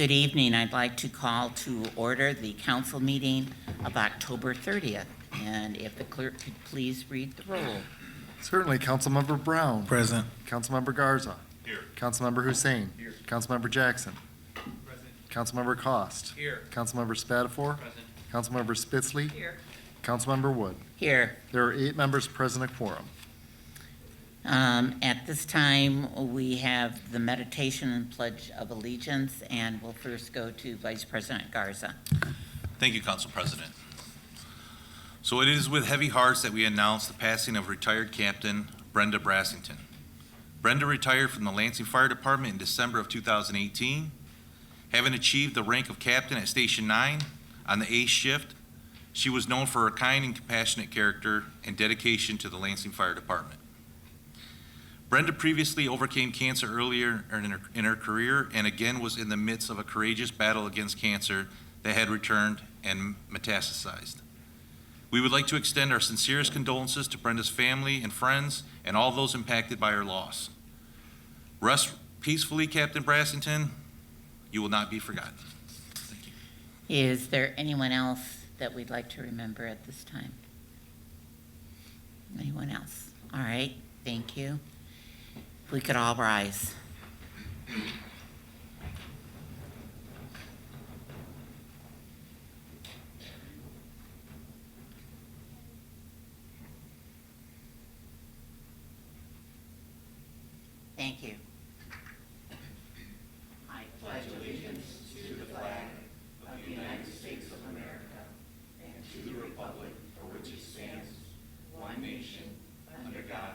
Good evening. I'd like to call to order the council meeting of October 30th. And if the clerk could please read the roll. Certainly. Councilmember Brown. Present. Councilmember Garza. Here. Councilmember Hussein. Here. Councilmember Jackson. Present. Councilmember Cost. Here. Councilmember Spatafor. Present. Councilmember Spitzley. Here. Councilmember Wood. Here. There are 8 members present at quorum. At this time, we have the meditation and pledge of allegiance, and we'll first go to Vice President Garza. Thank you, Council President. So it is with heavy hearts that we announce the passing of retired Captain Brenda Brassington. Brenda retired from the Lansing Fire Department in December of 2018. Having achieved the rank of captain at Station 9 on the A shift, she was known for her kind and compassionate character and dedication to the Lansing Fire Department. Brenda previously overcame cancer earlier in her career and again was in the midst of a courageous battle against cancer that had returned and metastasized. We would like to extend our sincerest condolences to Brenda's family and friends and all those impacted by her loss. Rest peacefully, Captain Brassington. You will not be forgotten. Thank you. Is there anyone else that we'd like to remember at this time? Anyone else? All right, thank you. If we could all rise. Thank you. I pledge allegiance to the flag of the United States of America and to the republic for which it stands, one nation, under God,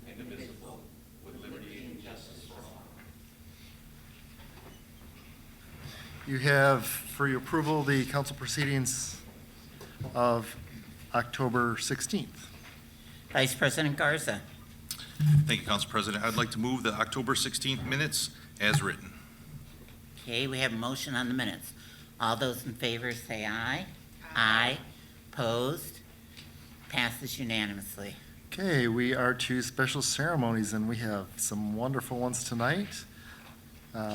indivisible, with liberty and justice for all. You have for your approval the council proceedings of October 16th. Vice President Garza. Thank you, Council President. I'd like to move the October 16th minutes as written. Okay, we have a motion on the minutes. All those in favor say aye. Aye. Opposed? Passes unanimously. Okay, we are to special ceremonies, and we have some wonderful ones tonight.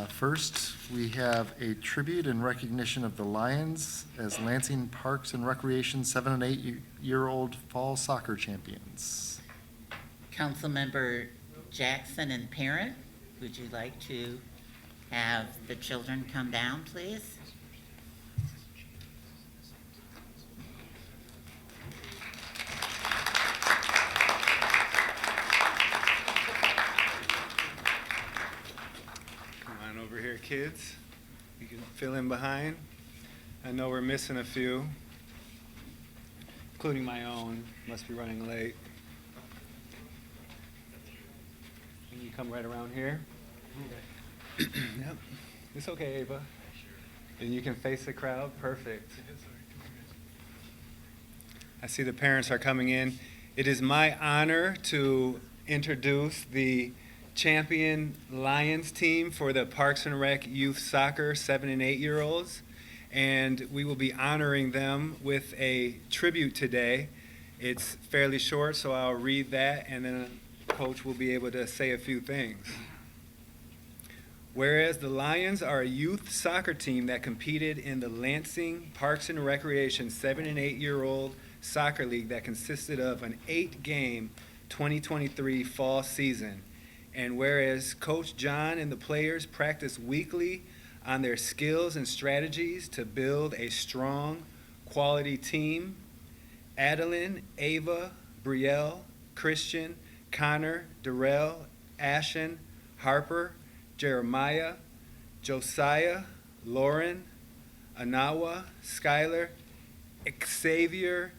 First, we have a tribute in recognition of the Lions as Lansing Parks and Recreation 7- and 8-year-old fall soccer champions. Councilmember Jackson and parent, would you like to have the children come down, please? Come on over here, kids. You can fill in behind. I know we're missing a few, including my own. Must be running late. And you come right around here. Yep. It's okay, Ava. And you can face the crowd. Perfect. I see the parents are coming in. It is my honor to introduce the champion Lions team for the Parks and Rec Youth Soccer 7- and 8-year-olds. And we will be honoring them with a tribute today. It's fairly short, so I'll read that, and then Coach will be able to say a few things. Whereas the Lions are a youth soccer team that competed in the Lansing Parks and Recreation 7- and 8-year-old soccer league that consisted of an 8-game 2023 fall season. And whereas Coach John and the players practice weekly on their skills and strategies to build a strong, quality team, Adeline, Ava, Brielle, Christian, Connor, Darrell, Ashen, Harper, Jeremiah, Josiah, Lauren, Anawa, Skylar, Xavier,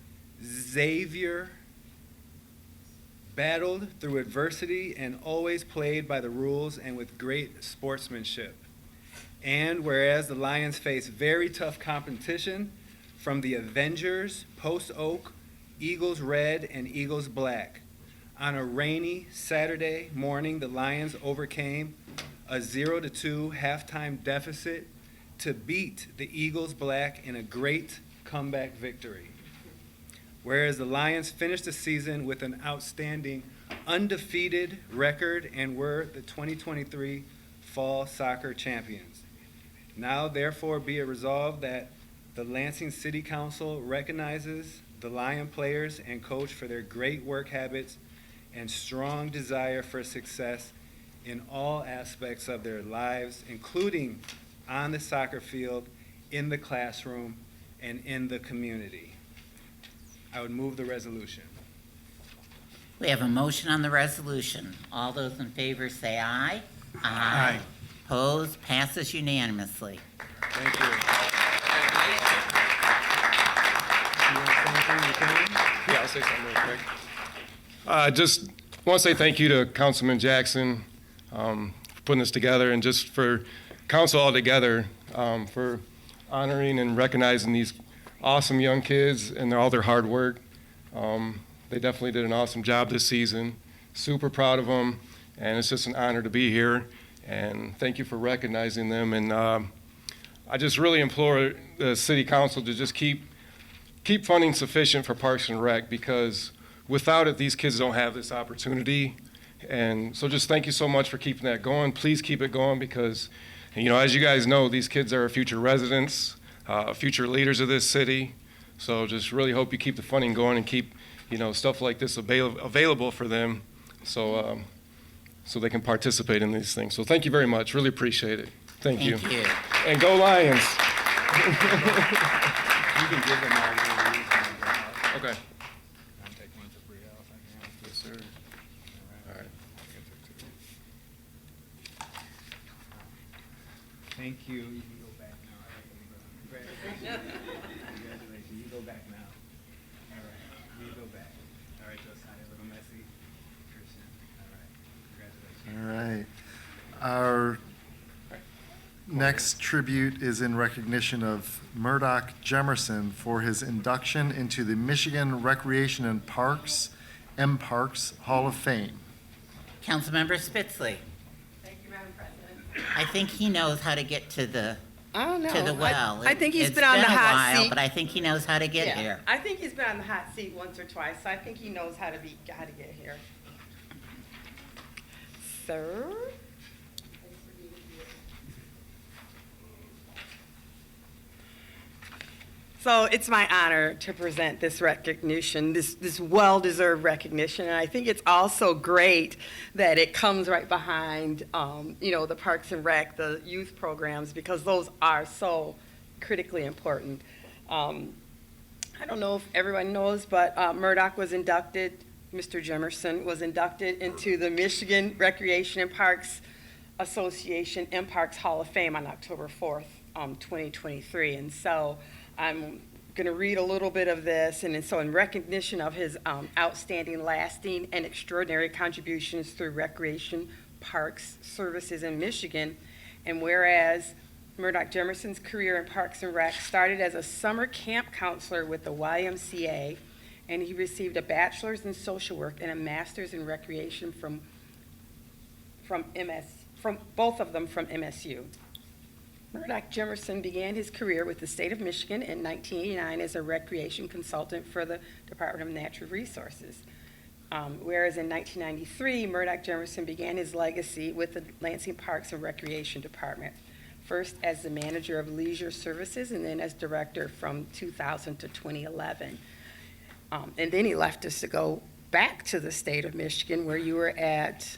battled through adversity and always played by the rules and with great sportsmanship. And whereas the Lions face very tough competition from the Avengers, Post Oak, Eagles Red, and Eagles Black, on a rainy Saturday morning, the Lions overcame a 0-2 halftime deficit to beat the Eagles Black in a great comeback victory. Whereas the Lions finished the season with an outstanding undefeated record and were the 2023 Fall Soccer Champions. Now therefore be it resolved that the Lansing City Council recognizes the Lion players and coach for their great work habits and strong desire for success in all aspects of their lives, including on the soccer field, in the classroom, and in the community. I would move the resolution. We have a motion on the resolution. All those in favor say aye. Aye. Opposed? Passes unanimously. Thank you. You want to say anything, Lieutenant? Yeah, I'll say something real quick. Just want to say thank you to Councilman Jackson for putting this together, and just for council altogether for honoring and recognizing these awesome young kids and all their hard work. They definitely did an awesome job this season. Super proud of them, and it's just an honor to be here. And thank you for recognizing them. And I just really implore the city council to just keep funding sufficient for Parks and Rec, because without it, these kids don't have this opportunity. And so just thank you so much for keeping that going. Please keep it going, because, you know, as you guys know, these kids are future residents, future leaders of this city. So just really hope you keep the funding going and keep, you know, stuff like this available for them, so so they can participate in these things. So thank you very much. Really appreciate it. Thank you. Thank you. And go Lions. You can give them all your reasons. Okay. I'll take one for free off, I guess. Yes, sir. All right. Thank you. You can go back now. All right, congratulations. Congratulations. You go back now. All right. You go back. All right, Josiah, a little messy. Christian. All right. Congratulations. All right. Our next tribute is in recognition of Murdoch Jemerson for his induction into the Michigan Recreation and Parks, M-Parks Hall of Fame. Councilmember Spitzley. Thank you, Madam President. I think he knows how to get to the I don't know. to the well. I think he's It's been on the a hot while, seat. but I think he knows how to get Yeah, here. I think he's been on the hot seat once or twice, so I think he knows how to get here. Sir? So it's my honor to present this recognition, this well-deserved recognition, and I think it's also great that it comes right behind, the Parks and Rec, the youth programs, because those are so critically important. I don't know if everyone knows, but Murdoch was inducted, Mr. Jemerson was inducted into the Michigan Recreation and Parks Association M-Parks Hall of Fame on October 4th, 2023, and so I'm going to read a little bit of this, and so in recognition of his outstanding, lasting, and extraordinary contributions through recreation, parks, services in Michigan, and whereas Murdoch Jemerson's career in Parks and Rec started as a summer camp counselor with the YMCA, and he received a bachelor's in social work and a master's in recreation from both of them from MSU. Murdoch Jemerson began his career with the state of Michigan in 1989 as a recreation consultant for the Department of Natural Resources. Whereas in 1993, Murdoch Jemerson began his legacy with the Lansing Parks and Recreation Department, first as the manager of leisure services and then as director from 2000 to 2011. And then he left us to go back to the state of Michigan, where you were at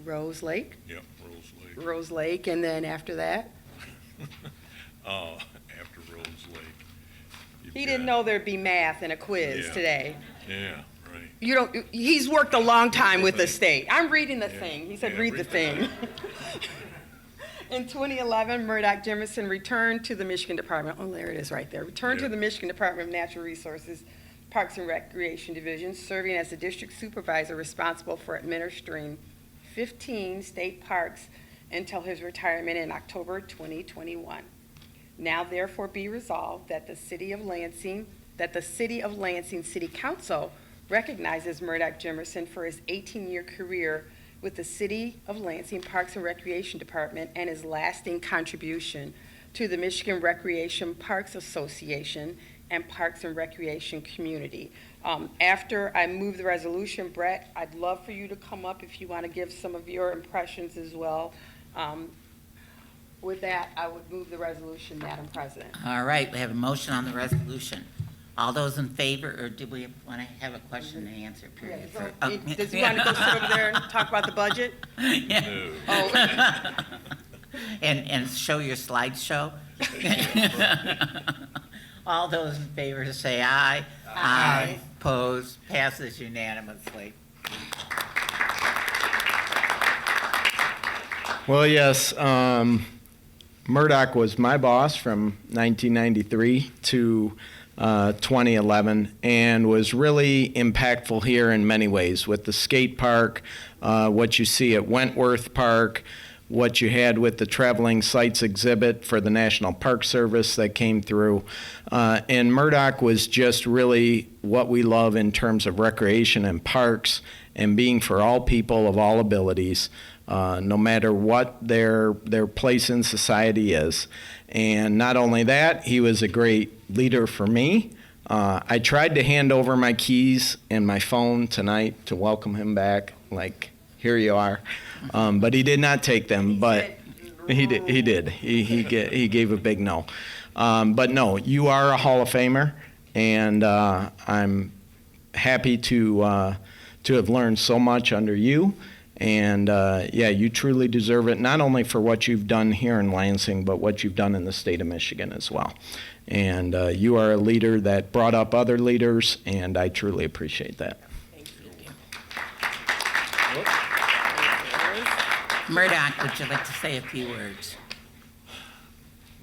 Rose Lake? Yep, Rose Lake. Rose Lake, and then after that? After Rose Lake. you've He didn't got- know thered be math and a quiz Yeah. today. Yeah, right. He's worked a long time with the state. I'm reading the thing. He said, Yeah, read the thing. In 2011, Murdoch Jemerson returned to the Michigan Department, oh, there it is right there, returned to Yeah. the Michigan Department of Natural Resources, Parks and Recreation Division, serving as the district supervisor responsible for administering 15 state parks until his retirement in October 2021. Now therefore be resolved that the City of Lansing City Council recognizes Murdoch Jemerson for his 18-year career with the City of Lansing Parks and Recreation Department and his lasting contribution to the Michigan Recreation Parks Association and Parks and Recreation community. After I move the resolution, Brett, I'd love for you to come up if you want to give some of your impressions as well. With that, I would move the resolution, Madam President. All right, we have a motion on the resolution. All those in favor, or do we want to have a question and answer period? for- oh, Does he want to go sit over there and talk about the budget? Yeah. No. Oh, And show your slideshow? All those in favor say aye. Aye. Opposed, passes unanimously. Well, yes, Murdoch was my boss from 1993 to 2011 and was really impactful here in many ways with the skate park, what you see at Wentworth Park, what you had with the traveling sites exhibit for the National Park Service that came through. And Murdoch was just really what we love in terms of recreation and parks and being for all people of all abilities, no matter what their place in society is. And not only that, he was a great leader for me. I tried to hand over my keys and my phone tonight to welcome him back, like, here you are. But he did not take them, but he did. He gave a big no. But no, you are a Hall of Famer, and I'm happy to have learned so much under you. And yeah, you truly deserve it, not only for what you've done here in Lansing, but what you've done in the state of Michigan as well. And you are a leader that brought up other leaders, and I truly appreciate that. Murdoch, would you like to say a few words?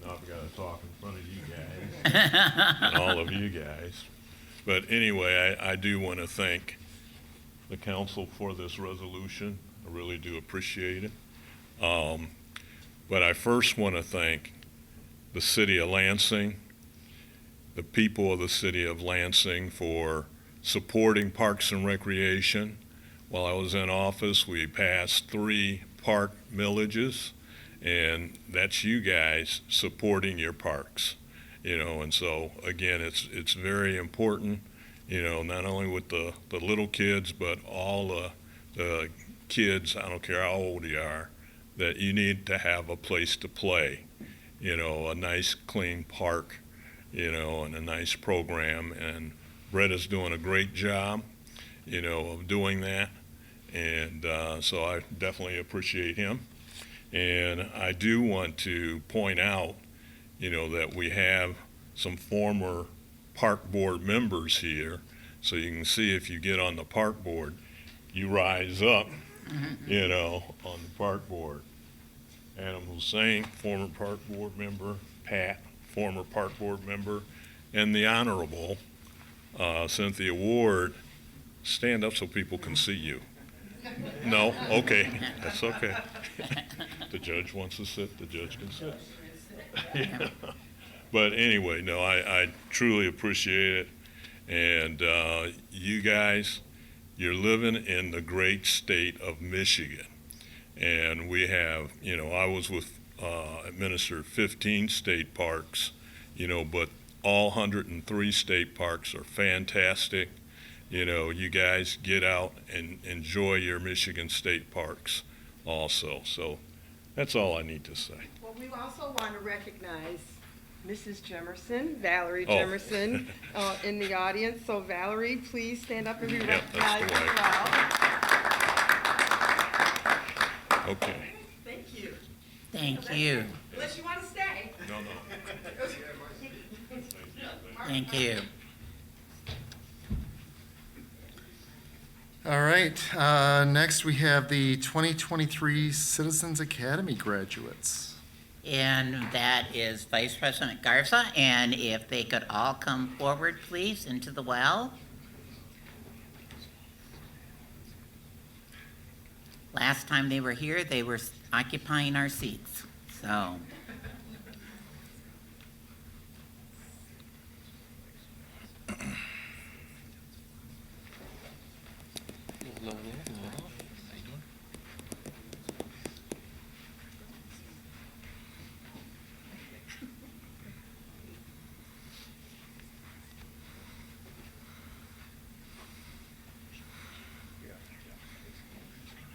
Now I've got to talk in front of you guys and all of you guys. But anyway, I do want to thank the council for this resolution. I really do appreciate it. But I first want to thank the city of Lansing, the people of the city of Lansing for supporting Parks and Recreation. While I was in office, we passed 3 park millages, and that's you guys supporting your parks, and so again, it's very important, not only with the little kids, but all the kids, I don't care how old you are, that you need to have a place to play, a nice clean park, and a nice program, and Brett is doing a great job, of doing that. And so I definitely appreciate him. And I do want to point out, that we have some former park board members here. So you can see if you get on the park board, you rise up, on the park board. Adam Hussein, former park board member, Pat, former park board member, and the Honorable Cynthia Ward. Stand up so people can see you. No? Okay. That's okay. The judge wants to sit, the judge can sit. Yeah. But anyway, no, I truly appreciate it. And you guys, you're living in the great state of Michigan. And we have, I was with, administered 15 state parks, but all 103 state parks are fantastic. You guys get out and enjoy your Michigan state parks also. So that's all I need to say. well, we also want to recognize Mrs. Jemerson, Valerie Oh. Jemerson, in the audience. So Valerie, please stand up and be Yep, recognized that's as well. Okay. Thank you. Thank you. Unless you want to stay. No. Thank you. All right, next we have the 2023 Citizens Academy graduates. And that is Vice President Garza, and if they could all come forward, please, into the well. Last time they were here, they were occupying our seats, so.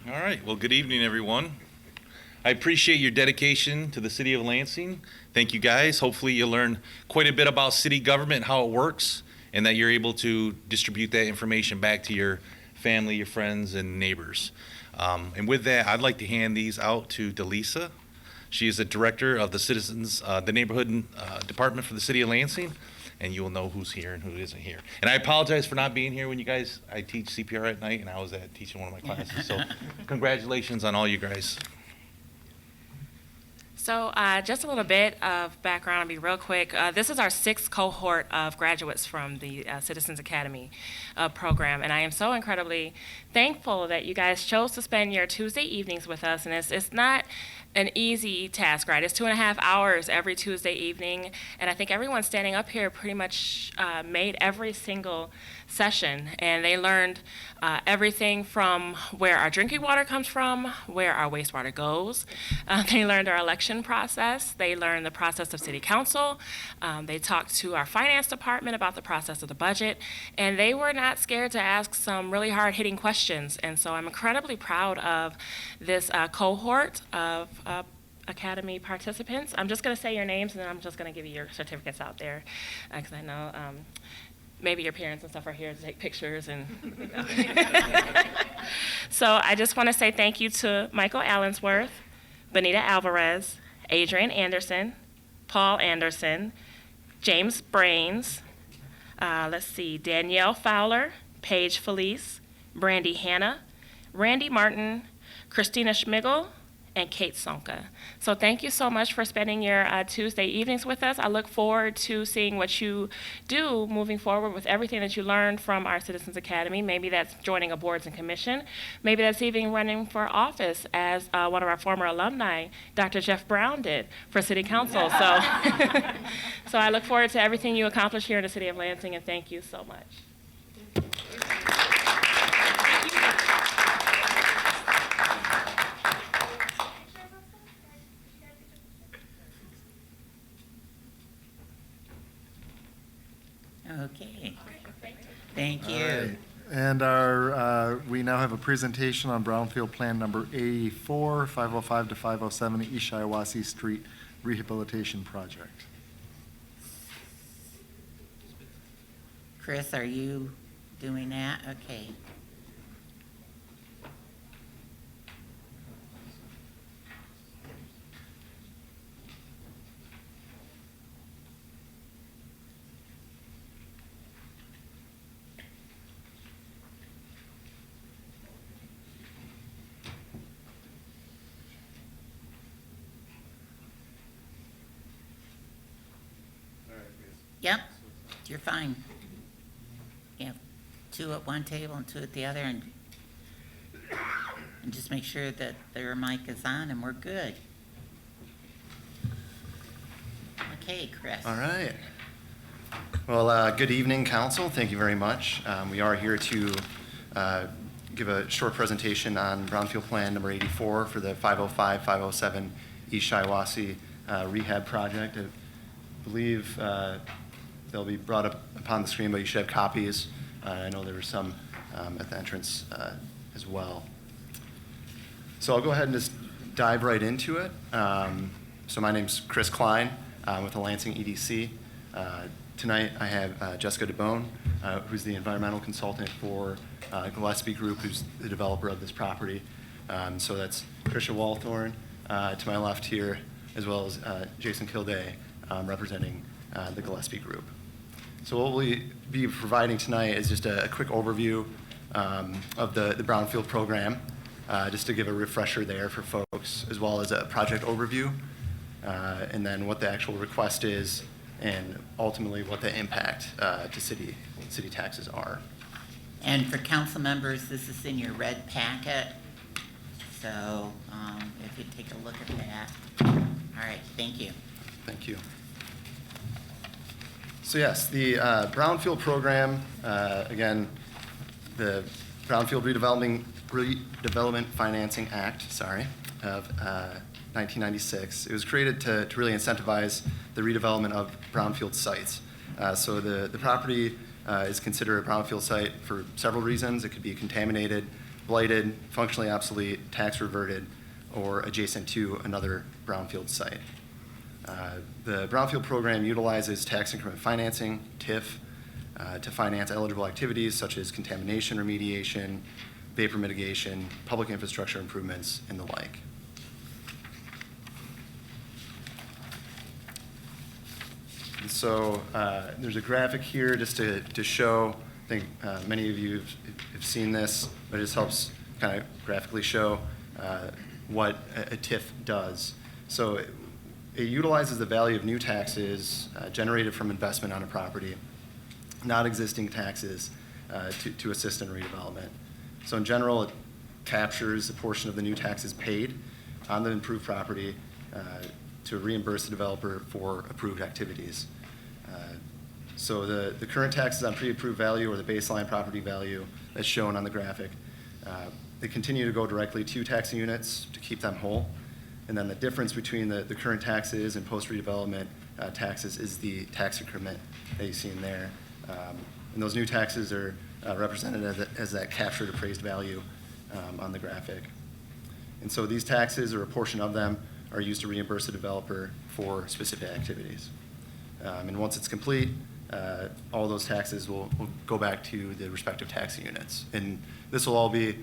All right, well, good evening, everyone. I appreciate your dedication to the city of Lansing. Thank you, guys. Hopefully you learn quite a bit about city government and how it works, and that you're able to distribute that information back to your family, your friends, and neighbors. And with that, I'd like to hand these out to Delisa. She is the director of the neighborhood department for the city of Lansing, and you will know who's here and who isn't here. And I apologize for not being here when I teach CPR at night, and I was teaching one of my classes. So congratulations on all you guys. So just a little bit of background, I'll be real quick. This is our 6th cohort of graduates from the Citizens Academy program, and I am so incredibly thankful that you guys chose to spend your Tuesday evenings with us, and it's not an easy task, right? It's 2.5 hours every Tuesday evening, and I think everyone standing up here pretty much made every single session, and they learned everything from where our drinking water comes from, where our wastewater goes. They learned our election process. They learned the process of city council. They talked to our finance department about the process of the budget, and they were not scared to ask some really hard-hitting questions. And so I'm incredibly proud of this cohort of Academy participants. I'm just going to say your names, and then I'm just going to give you your certificates out there, because I know maybe your parents and stuff are here to take pictures. And so I just want to say thank you to Michael Allensworth, Benita Alvarez, Adrian Anderson, Paul Anderson, James Brains, Danielle Fowler, Paige Felice, Brandy Hanna, Randy Martin, Christina Schmigel, and Kate Sonka. So thank you so much for spending your Tuesday evenings with us. I look forward to seeing what you do moving forward with everything that you learned from our Citizens Academy. Maybe that's joining a boards and commission. Maybe that's even running for office, as one of our former alumni, Dr. Jeff Brown, did for city council. So, so I look forward to everything you accomplish here in the city of Lansing, and thank you so much. Okay. Thank you. All right. And we now have a presentation on Brownfield Plan number 84, 505 to 507 East Shiawassee Street Rehabilitation Project. Chris, are you doing that? Okay. Yep, you're fine. You have 2 at one table and 2 at the other, and just make sure that their mic is on and we're good. Okay, Chris. All right. Well, good evening, council. Thank you very much. We are here to give a short presentation on Brownfield Plan number 84 for the 505-507 East Shiawassee Rehab Project. I believe they'll be brought up upon the screen, but you should have copies. I know there were some at the entrance as well. So I'll go ahead and just dive right into it. So my name's Chris Klein with the Lansing EDC. Tonight I have Jessica DeBone, who's the environmental consultant for Gillespie Group, who's the developer of this property. So that's Tricia Walthorn to my left here, as well as Jason Kilday, representing the Gillespie Group. So what we'll be providing tonight is just a quick overview of the Brownfield program, just to give a refresher there for folks, as well as a project overview, and then what the actual request is, and ultimately what the impact to city taxes are. And for council members, this is in your red packet, so if you take a look at that. All right, thank you. Thank you. So yes, the Brownfield program, again, the Brownfield Redevelopment Financing Act, of 1996. It was created to really incentivize the redevelopment of brownfield sites. So the property is considered a brownfield site for several reasons. It could be contaminated, blighted, functionally obsolete, tax reverted, or adjacent to another brownfield site. The brownfield program utilizes tax increment financing, TIF, to finance eligible activities such as contamination remediation, vapor mitigation, public infrastructure improvements, and the like. And so there's a graphic here just to show, I think many of you have seen this, but it just helps kind of graphically show what a TIF does. So it utilizes the value of new taxes generated from investment on a property, not existing taxes, to assist in redevelopment. So in general, it captures a portion of the new taxes paid on the improved property to reimburse the developer for approved activities. So the current taxes on pre-approved value, or the baseline property value that's shown on the graphic, they continue to go directly to taxing units to keep them whole. And then the difference between the current taxes and post-redevelopment taxes is the tax increment that you see in there. And those new taxes are represented as that captured appraised value on the graphic. And so these taxes, or a portion of them, are used to reimburse the developer for specific activities. And once it's complete, all those taxes will go back to the respective taxing units. And this will all be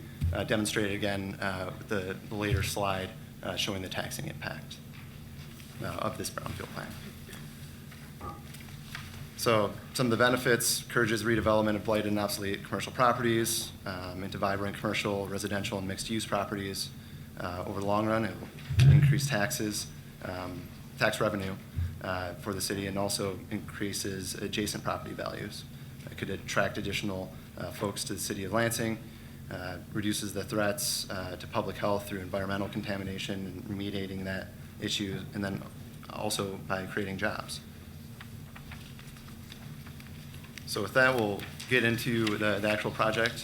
demonstrated again with the later slide showing the taxing impact of this brownfield plan. So some of the benefits: encourages redevelopment of blighted and obsolete commercial properties into vibrant commercial, residential, and mixed-use properties. Over the long run, it will increase taxes, tax revenue for the city, and also increases adjacent property values. It could attract additional folks to the city of Lansing, reduces the threats to public health through environmental contamination and remediating that issue, and then also by creating jobs. So with that, we'll get into the actual project.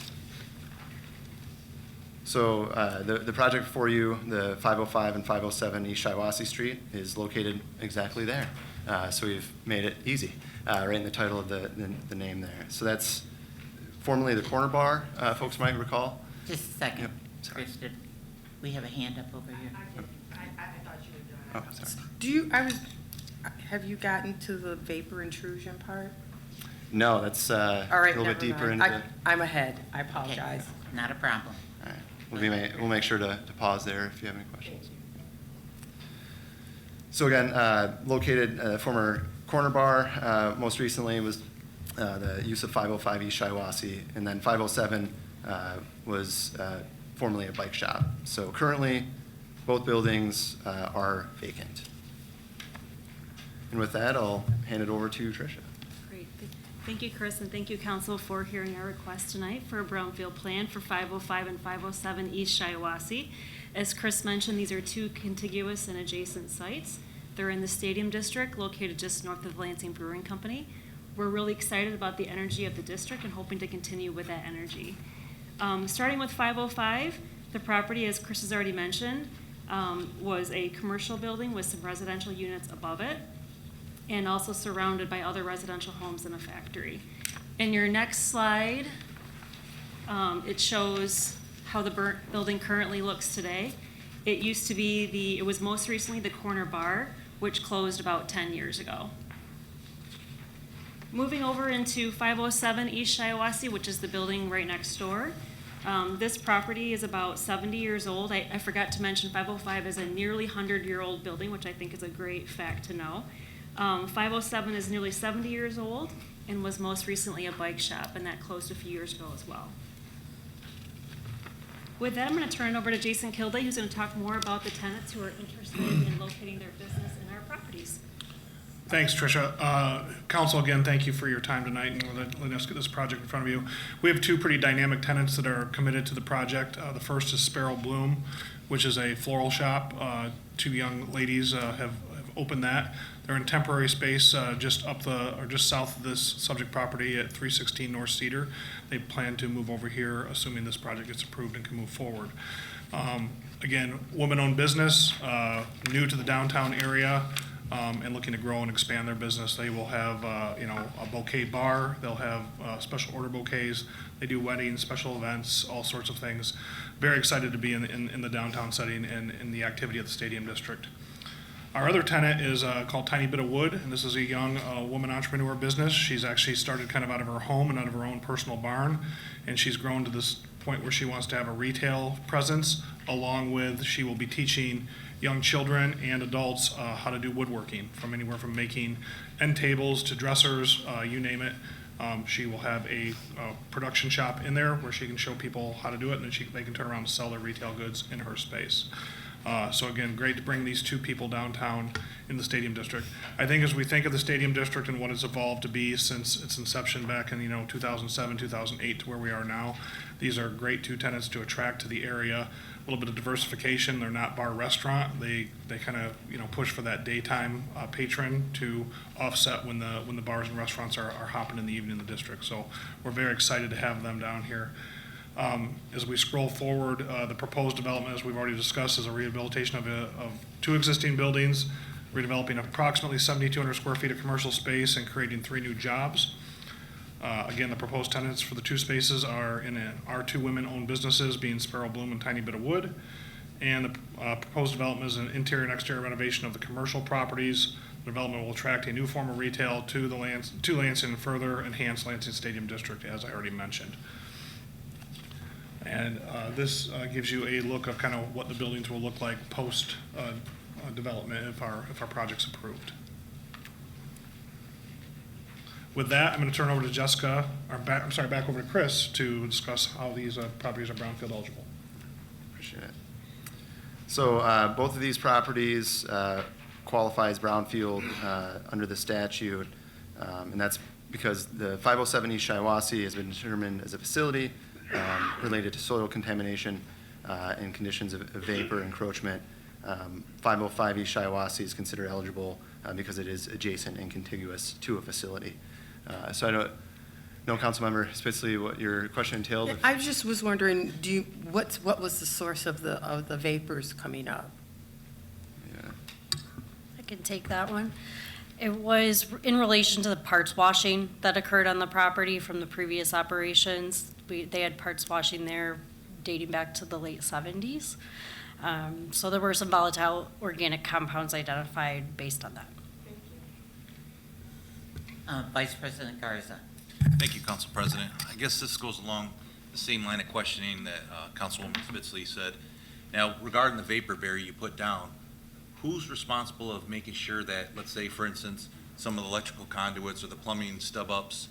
So the project for you, the 505 and 507 East Shiawassee Street, is located exactly there. So we've made it easy, right in the title of the name there. So that's formerly the Corner Bar, folks might recall. Just a second. Yep, sorry. Kristen, we have a hand up over here. I thought you were done. Oh, sorry. Have you gotten to the vapor intrusion part? No, that's All a right, little bit never deeper mind. into. I'm ahead. I Okay, apologize. not a problem. All right, we'll make sure to pause there if you have any questions. So again, located former Corner Bar. Most recently was the use of 505 East Shiawassee, and then 507 was formerly a bike shop. So currently, both buildings are vacant. And with that, I'll hand it over to Tricia. Great. Thank you, Chris, and thank you, Council, for hearing our request tonight for a brownfield plan for 505 and 507 East Shiawassee. As Chris mentioned, these are two contiguous and adjacent sites. They're in the Stadium District, located just north of Lansing Brewing Company. We're really excited about the energy of the district and hoping to continue with that energy. Starting with 505, the property, as Chris has already mentioned, was a commercial building with some residential units above it, and also surrounded by other residential homes and a factory. In your next slide, it shows how the building currently looks today. It used to be it was most recently the Corner Bar, which closed about 10 years ago. Moving over into 507 East Shiawassee, which is the building right next door. This property is about 70 years old. I forgot to mention 505 is a nearly 100-year-old building, which I think is a great fact to know. 507 is nearly 70 years old and was most recently a bike shop, and that closed a few years ago as well. With that, I'm going to turn it over to Jason Kilday, who's going to talk more about the tenants who are interested in locating their business in our properties. Thanks, Tricia. Council, again, thank you for your time tonight and letting us get this project in front of you. We have two pretty dynamic tenants that are committed to the project. The first is Sparrow Bloom, which is a floral shop. Two young ladies have opened that. They're in temporary space just south of this subject property at 316 North Cedar. They plan to move over here, assuming this project gets approved and can move forward. Again, woman-owned business, new to the downtown area. and looking to grow and expand their business. They will have, a bouquet bar. They'll have special order bouquets. They do weddings, special events, all sorts of things. Very excited to be in the downtown setting and in the activity of the Stadium District. Our other tenant is called Tiny Bit of Wood, and this is a young woman entrepreneur business. She's actually started kind of out of her home and out of her own personal barn, and she's grown to this point where she wants to have a retail presence, along with she will be teaching young children and adults how to do woodworking, from anywhere from making end tables to dressers, you name it. She will have a production shop in there where she can show people how to do it, and then they can turn around and sell their retail goods in her space. So again, great to bring these two people downtown in the Stadium District. I think as we think of the Stadium District and what it's evolved to be since its inception back in 2007, 2008 to where we are now, these are great two tenants to attract to the area. A little bit of diversification. They're not bar restaurant. They kind of push for that daytime patron to offset when the bars and restaurants are hopping in the evening in the district. So we're very excited to have them down here. As we scroll forward, the proposed development, as we've already discussed, is a rehabilitation of two existing buildings, redeveloping approximately 7,200 square feet of commercial space and creating 3 new jobs. Again, the proposed tenants for the 2 spaces are our 2 women-owned businesses, being Sparrow Bloom and Tiny Bit of Wood. And the proposed development is an interior and exterior renovation of the commercial properties. The development will attract a new form of retail to Lansing and further enhance Lansing Stadium District, as I already mentioned. And this gives you a look of kind of what the buildings will look like post development if our project's approved. With that, I'm going to turn over to Jessica, back over to Chris to discuss how these properties are brownfield eligible. Appreciate it. So both of these properties qualify as brownfield under the statute, and that's because the 507 East Shiawassee has been determined as a facility related to soil contamination and conditions of vapor encroachment. 505 East Shiawassee is considered eligible because it is adjacent and contiguous to a facility. So I don't know, Councilmember, specifically what your question entailed. I just was wondering, what was the source of the vapors coming up? Yeah. I can take that one. It was in relation to the parts washing that occurred on the property from the previous operations. They had parts washing there dating back to the late 70s. So there were some volatile organic compounds identified based on that. Vice President Garza. Thank you, Council President. I guess this goes along the same line of questioning that Councilwoman Spitzley said. Now, regarding the vapor barrier you put down, who's responsible of making sure that, let's say, for instance, some of the electrical conduits or the plumbing stub-ups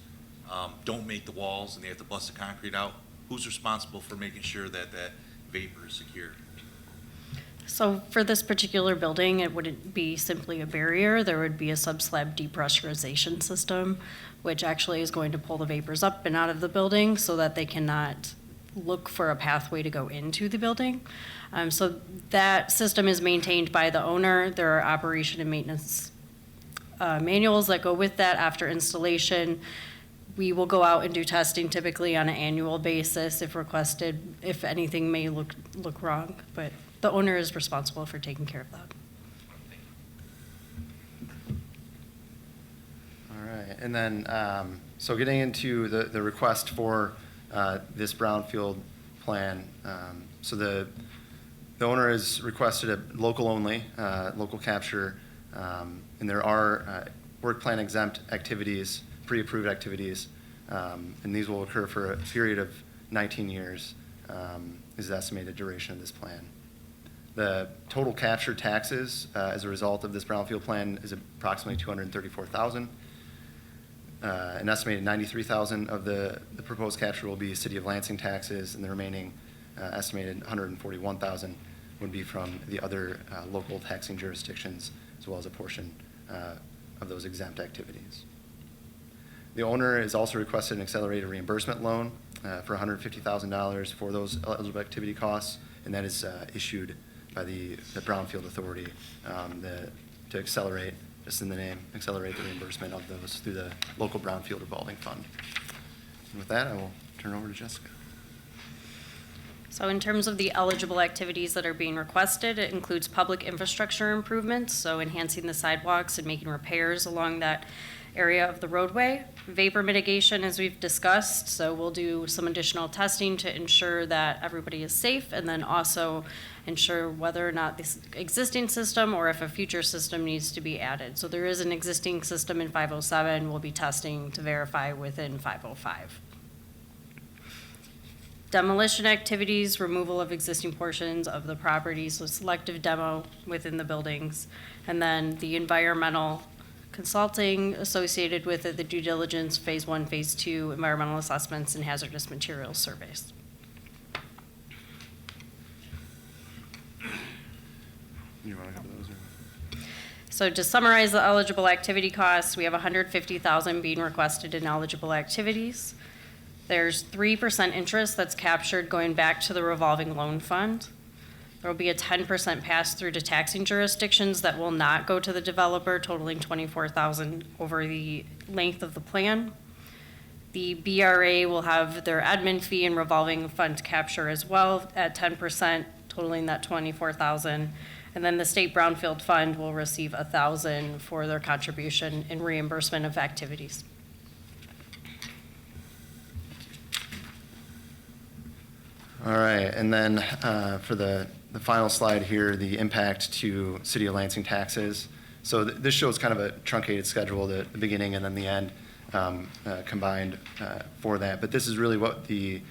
don't make the walls and they have to bust the concrete out? Who's responsible for making sure that that vapor is secure? So for this particular building, it wouldn't be simply a barrier. There would be a subslab depressurization system, which actually is going to pull the vapors up and out of the building so that they cannot look for a pathway to go into the building. So that system is maintained by the owner. There are operation and maintenance manuals that go with that after installation. We will go out and do testing typically on an annual basis if requested, if anything may look wrong, but the owner is responsible for taking care of that. All right, and then, so getting into the request for this brownfield plan, so the owner has requested a local only, local capture, and there are work plan exempt activities, pre-approved activities, and these will occur for a period of 19 years, is the estimated duration of this plan. The total capture taxes as a result of this brownfield plan is approximately $234,000. An estimated $93,000 of the proposed capture will be City of Lansing taxes, and the remaining estimated $141,000 would be from the other local taxing jurisdictions, as well as a portion of those exempt activities. The owner has also requested an accelerated reimbursement loan for $150,000 for those eligible activity costs, and that is issued by the Brownfield Authority to accelerate, just in the name, accelerate the reimbursement of those through the local Brownfield revolving fund. And with that, I will turn it over to Jessica. So in terms of the eligible activities that are being requested, it includes public infrastructure improvements, so enhancing the sidewalks and making repairs along that area of the roadway. Vapor mitigation, as we've discussed, so we'll do some additional testing to ensure that everybody is safe, and then also ensure whether or not this existing system or if a future system needs to be added. So there is an existing system in 507, we'll be testing to verify within 505. Demolition activities, removal of existing portions of the property, so selective demo within the buildings. And then the environmental consulting associated with it, the due diligence, phase 1, phase 2, environmental assessments, and hazardous materials surveys. You want to cover those? Or? So to summarize the eligible activity costs, we have $150,000 being requested in eligible activities. There's 3% interest that's captured going back to the revolving loan fund. There will be a 10% pass-through to taxing jurisdictions that will not go to the developer, totaling $24,000 over the length of the plan. The BRA will have their admin fee and revolving fund capture as well at 10%, totaling that $24,000. And then the state brownfield fund will receive $1,000 for their contribution in reimbursement of activities. All right, and then for the final slide here, the impact to City of Lansing taxes. So this shows kind of a truncated schedule, the beginning and then the end combined for that. But this is really what the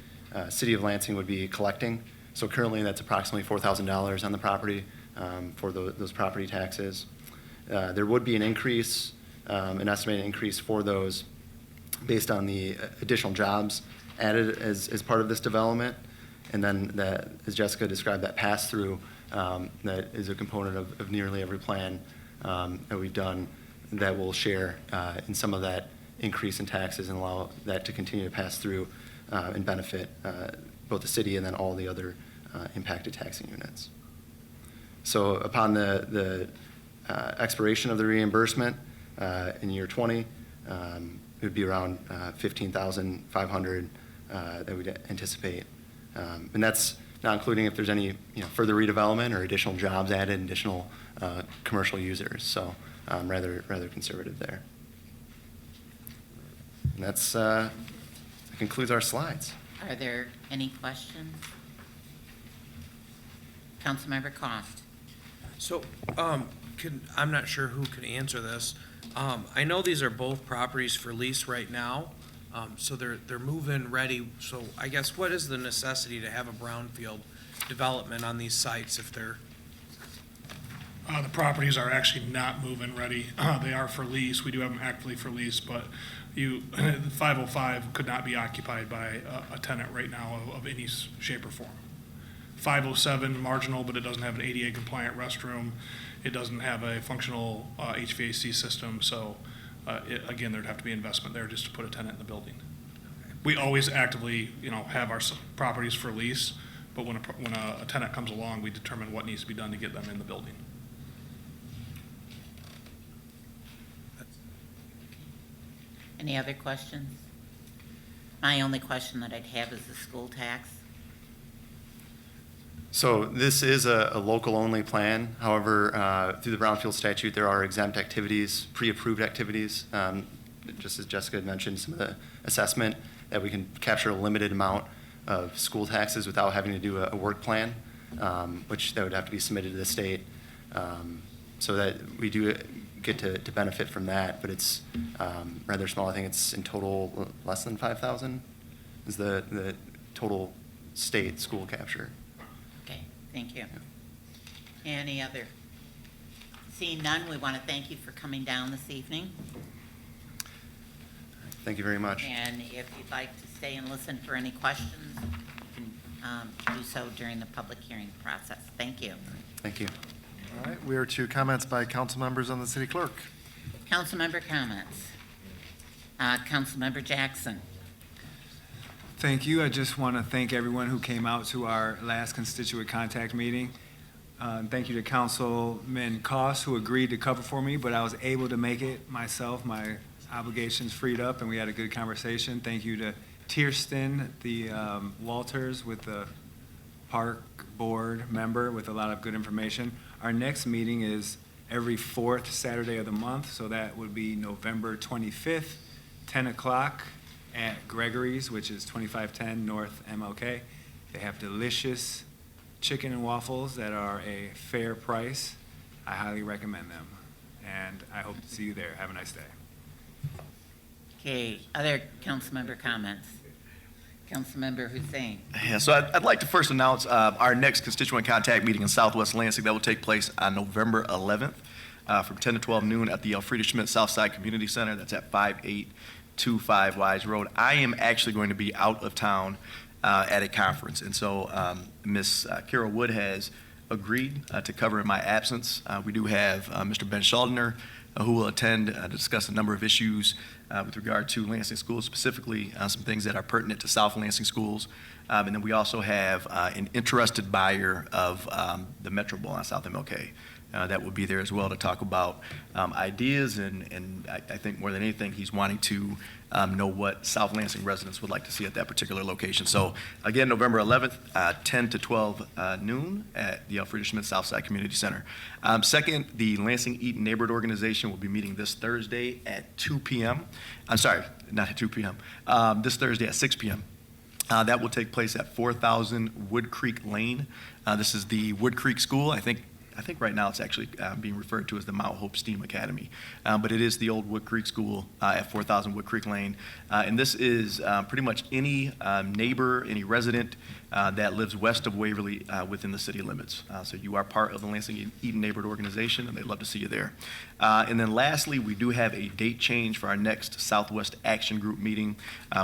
City of Lansing would be collecting. So currently that's approximately $4,000 on the property for those property taxes. There would be an increase, an estimated increase for those based on the additional jobs added as part of this development. And then that, as Jessica described, that pass-through that is a component of nearly every plan that we've done that will share in some of that increase in taxes and allow that to continue to pass through and benefit both the city and then all the other impacted taxing units. So upon the expiration of the reimbursement in year 20, it would be around $15,500 that we'd anticipate. And that's not including if there's any further redevelopment or additional jobs added, additional commercial users. So rather conservative there. And that concludes our slides. Are there any questions? Councilmember Cost. So, I'm not sure who can answer this. I know these are both properties for lease right now, so they're move-in ready. So I guess what is the necessity to have a brownfield development on these sites if they're? The properties are actually not move-in ready. They are for lease. We do have them actively for lease, but 505 could not be occupied by a tenant right now of any shape or form. 507 marginal, but it doesn't have an ADA compliant restroom. It doesn't have a functional HVAC system. So again, there'd have to be investment there just to put a tenant in the building. We always actively, have our properties for lease, but when a tenant comes along, we determine what needs to be done to get them in the building. Any other questions? My only question that I'd have is the school tax. So this is a local-only plan. However, through the Brownfield statute, there are exempt activities, pre-approved activities. Just as Jessica had mentioned, some of the assessment that we can capture a limited amount of school taxes without having to do a work plan, which that would have to be submitted to the state. So that we do get to benefit from that, but it's rather small. I think it's in total less than 5,000 is the total state school capture. Okay, thank you. Any other? Seeing none, we want to thank you for coming down this evening. Thank you very much. And if you'd like to stay and listen for any questions, you can do so during the public hearing process. Thank you. Thank you. All right, we are to comments by council members on the city clerk. Council member comments. Council member Jackson. Thank you. I just want to thank everyone who came out to our last constituent contact meeting. Thank you to Councilman Koss, who agreed to cover for me, but I was able to make it myself. My obligations freed up, and we had a good conversation. Thank you to Tierston, the Walters with the park board member with a lot of good information. Our next meeting is every fourth Saturday of the month, so that would be November 25th, 10 o'clock at Gregory's, which is 2510 North MLK. They have delicious chicken and waffles that are a fair price. I highly recommend them, and I hope to see you there. Have a nice day. Okay, other council member comments? Councilmember Hussein. Yeah, so I'd like to first announce our next constituent contact meeting in Southwest Lansing that will take place on November 11th from 10 to 12 noon at the Elfrida Schmidt Southside Community Center. That's at 5825 Wise Road. I am actually going to be out of town at a conference, and so Ms. Carol Wood has agreed to cover in my absence. We do have Mr. Ben Schaldner who will attend to discuss a number of issues with regard to Lansing schools, specifically some things that are pertinent to South Lansing schools. And then we also have an interested buyer of the Metro Bowl on South MLK. That will be there as well to talk about ideas, and I think more than anything, he's wanting to know what South Lansing residents would like to see at that particular location. So again, November 11th, 10 to 12 noon at the Elfrida Schmidt Southside Community Center. Second, the Lansing Eaton Neighborhood Organization will be meeting this Thursday at 2 p.m. I'm sorry, not at 2 p.m. This Thursday at 6 p.m. That will take place at 4000 Wood Creek Lane. This is the Wood Creek School. I think right now it's actually being referred to as the Mount Hope STEAM Academy, but it is the old Wood Creek School at 4000 Wood Creek Lane. And this is pretty much any neighbor, any resident that lives west of Waverly within the city limits. So you are part of the Lansing Eaton Neighborhood Organization, and they'd love to see you there. And then lastly, we do have a date change for our next Southwest Action Group meeting.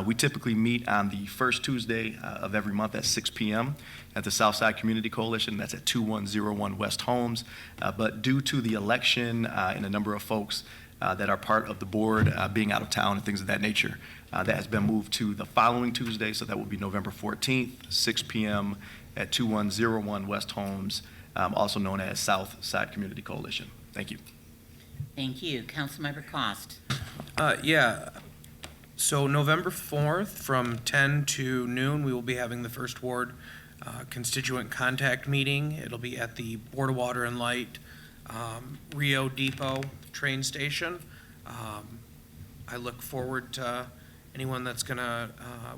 We typically meet on the first Tuesday of every month at 6 p.m. at the Southside Community Coalition. That's at 2101 West Holmes. But due to the election and a number of folks that are part of the board being out of town and things of that nature, that has been moved to the following Tuesday, so that will be November 14th, 6 p.m. at 2101 West Holmes, also known as Southside Community Coalition. Thank you. Thank you. Councilmember Cost. Yeah. So November 4th from 10 to noon, we will be having the First Ward constituent contact meeting. It'll be at the Board of Water and Light Rio Depot train station. I look forward to anyone that's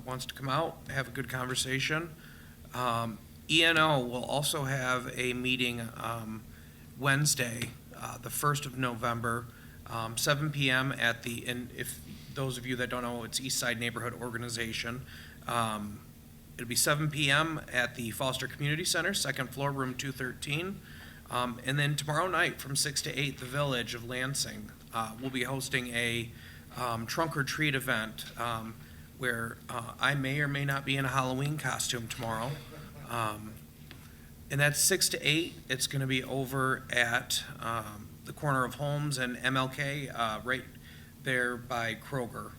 wants to come out, have a good conversation. ENO will also have a meeting Wednesday, the 1st of November, 7 p.m. at the, and if those of you that don't know, it's East Side Neighborhood Organization. It'll be 7 p.m. at the Foster Community Center, second floor, room 213. And then tomorrow night from 6 to 8, the Village of Lansing will be hosting a trunk or treat event where I may or may not be in a Halloween costume tomorrow. And that's 6 to 8. It's going to be over at the corner of Holmes and MLK, right there by Kroger,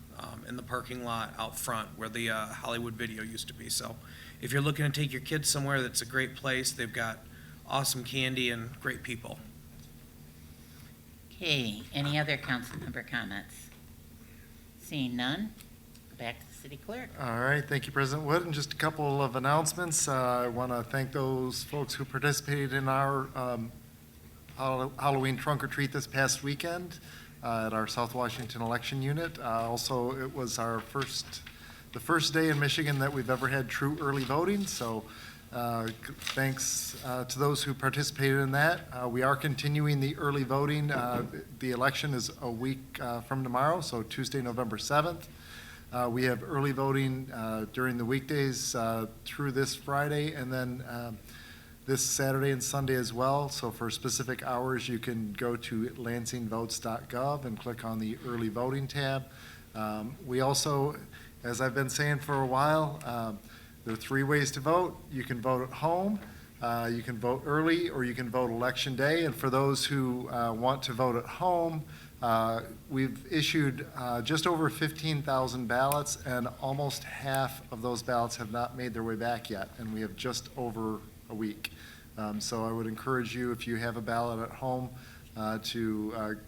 in the parking lot out front where the Hollywood Video used to be. So if you're looking to take your kids somewhere, that's a great place. They've got awesome candy and great people. Okay, any other council member comments? Seeing none, back to the city clerk. All right, thank you, President Wood. And just a couple of announcements. I want to thank those folks who participated in our Halloween trunk or treat this past weekend at our South Washington election unit. Also, it was the first day in Michigan that we've ever had true early voting. So thanks to those who participated in that. We are continuing the early voting. The election is a week from tomorrow, so Tuesday, November 7th. We have early voting during the weekdays through this Friday, and then this Saturday and Sunday as well. So for specific hours, you can go to lansingvotes.gov and click on the early voting tab. We also, as I've been saying for a while, there are 3 ways to vote. You can vote at home, you can vote early, or you can vote election day. And for those who want to vote at home, we've issued just over 15,000 ballots, and almost half of those ballots have not made their way back yet, and we have just over a week. So I would encourage you, if you have a ballot at home, to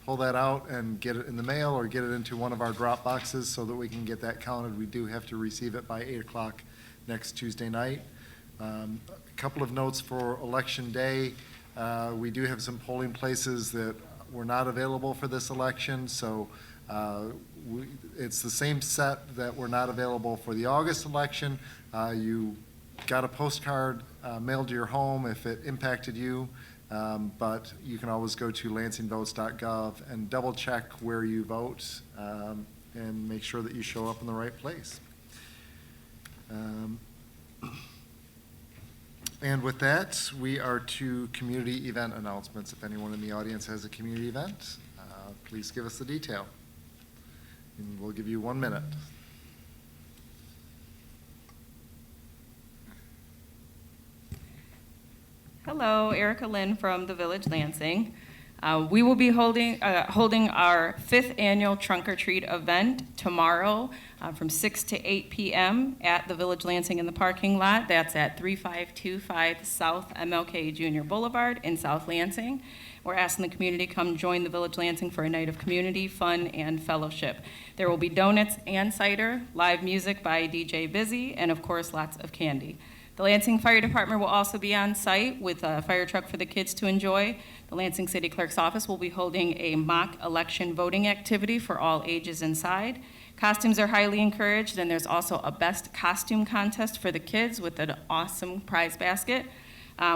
pull that out and get it in the mail or get it into one of our drop boxes so that we can get that counted. We do have to receive it by 8 o'clock next Tuesday night. A couple of notes for Election Day. We do have some polling places that were not available for this election, so it's the same set that were not available for the August election. You got a postcard mailed to your home if it impacted you, but you can always go to lansingvotes.gov and double check where you vote and make sure that you show up in the right place. And with that, we are to community event announcements. If anyone in the audience has a community event, please give us the detail. And we'll give you 1 minute. Hello, Erica Lynn from the Village Lansing. We will be holding our 5th annual Trunk or Treat event tomorrow from 6 to 8 p.m. at the Village Lansing in the parking lot. That's at 3525 South MLK Junior Boulevard in South Lansing. We're asking the community to come join the Village Lansing for a night of community, fun, and fellowship. There will be donuts and cider, live music by DJ Busy, and of course, lots of candy. The Lansing Fire Department will also be on site with a fire truck for the kids to enjoy. The Lansing City Clerk's Office will be holding a mock election voting activity for all ages inside. Costumes are highly encouraged, and there's also a best costume contest for the kids with an awesome prize basket.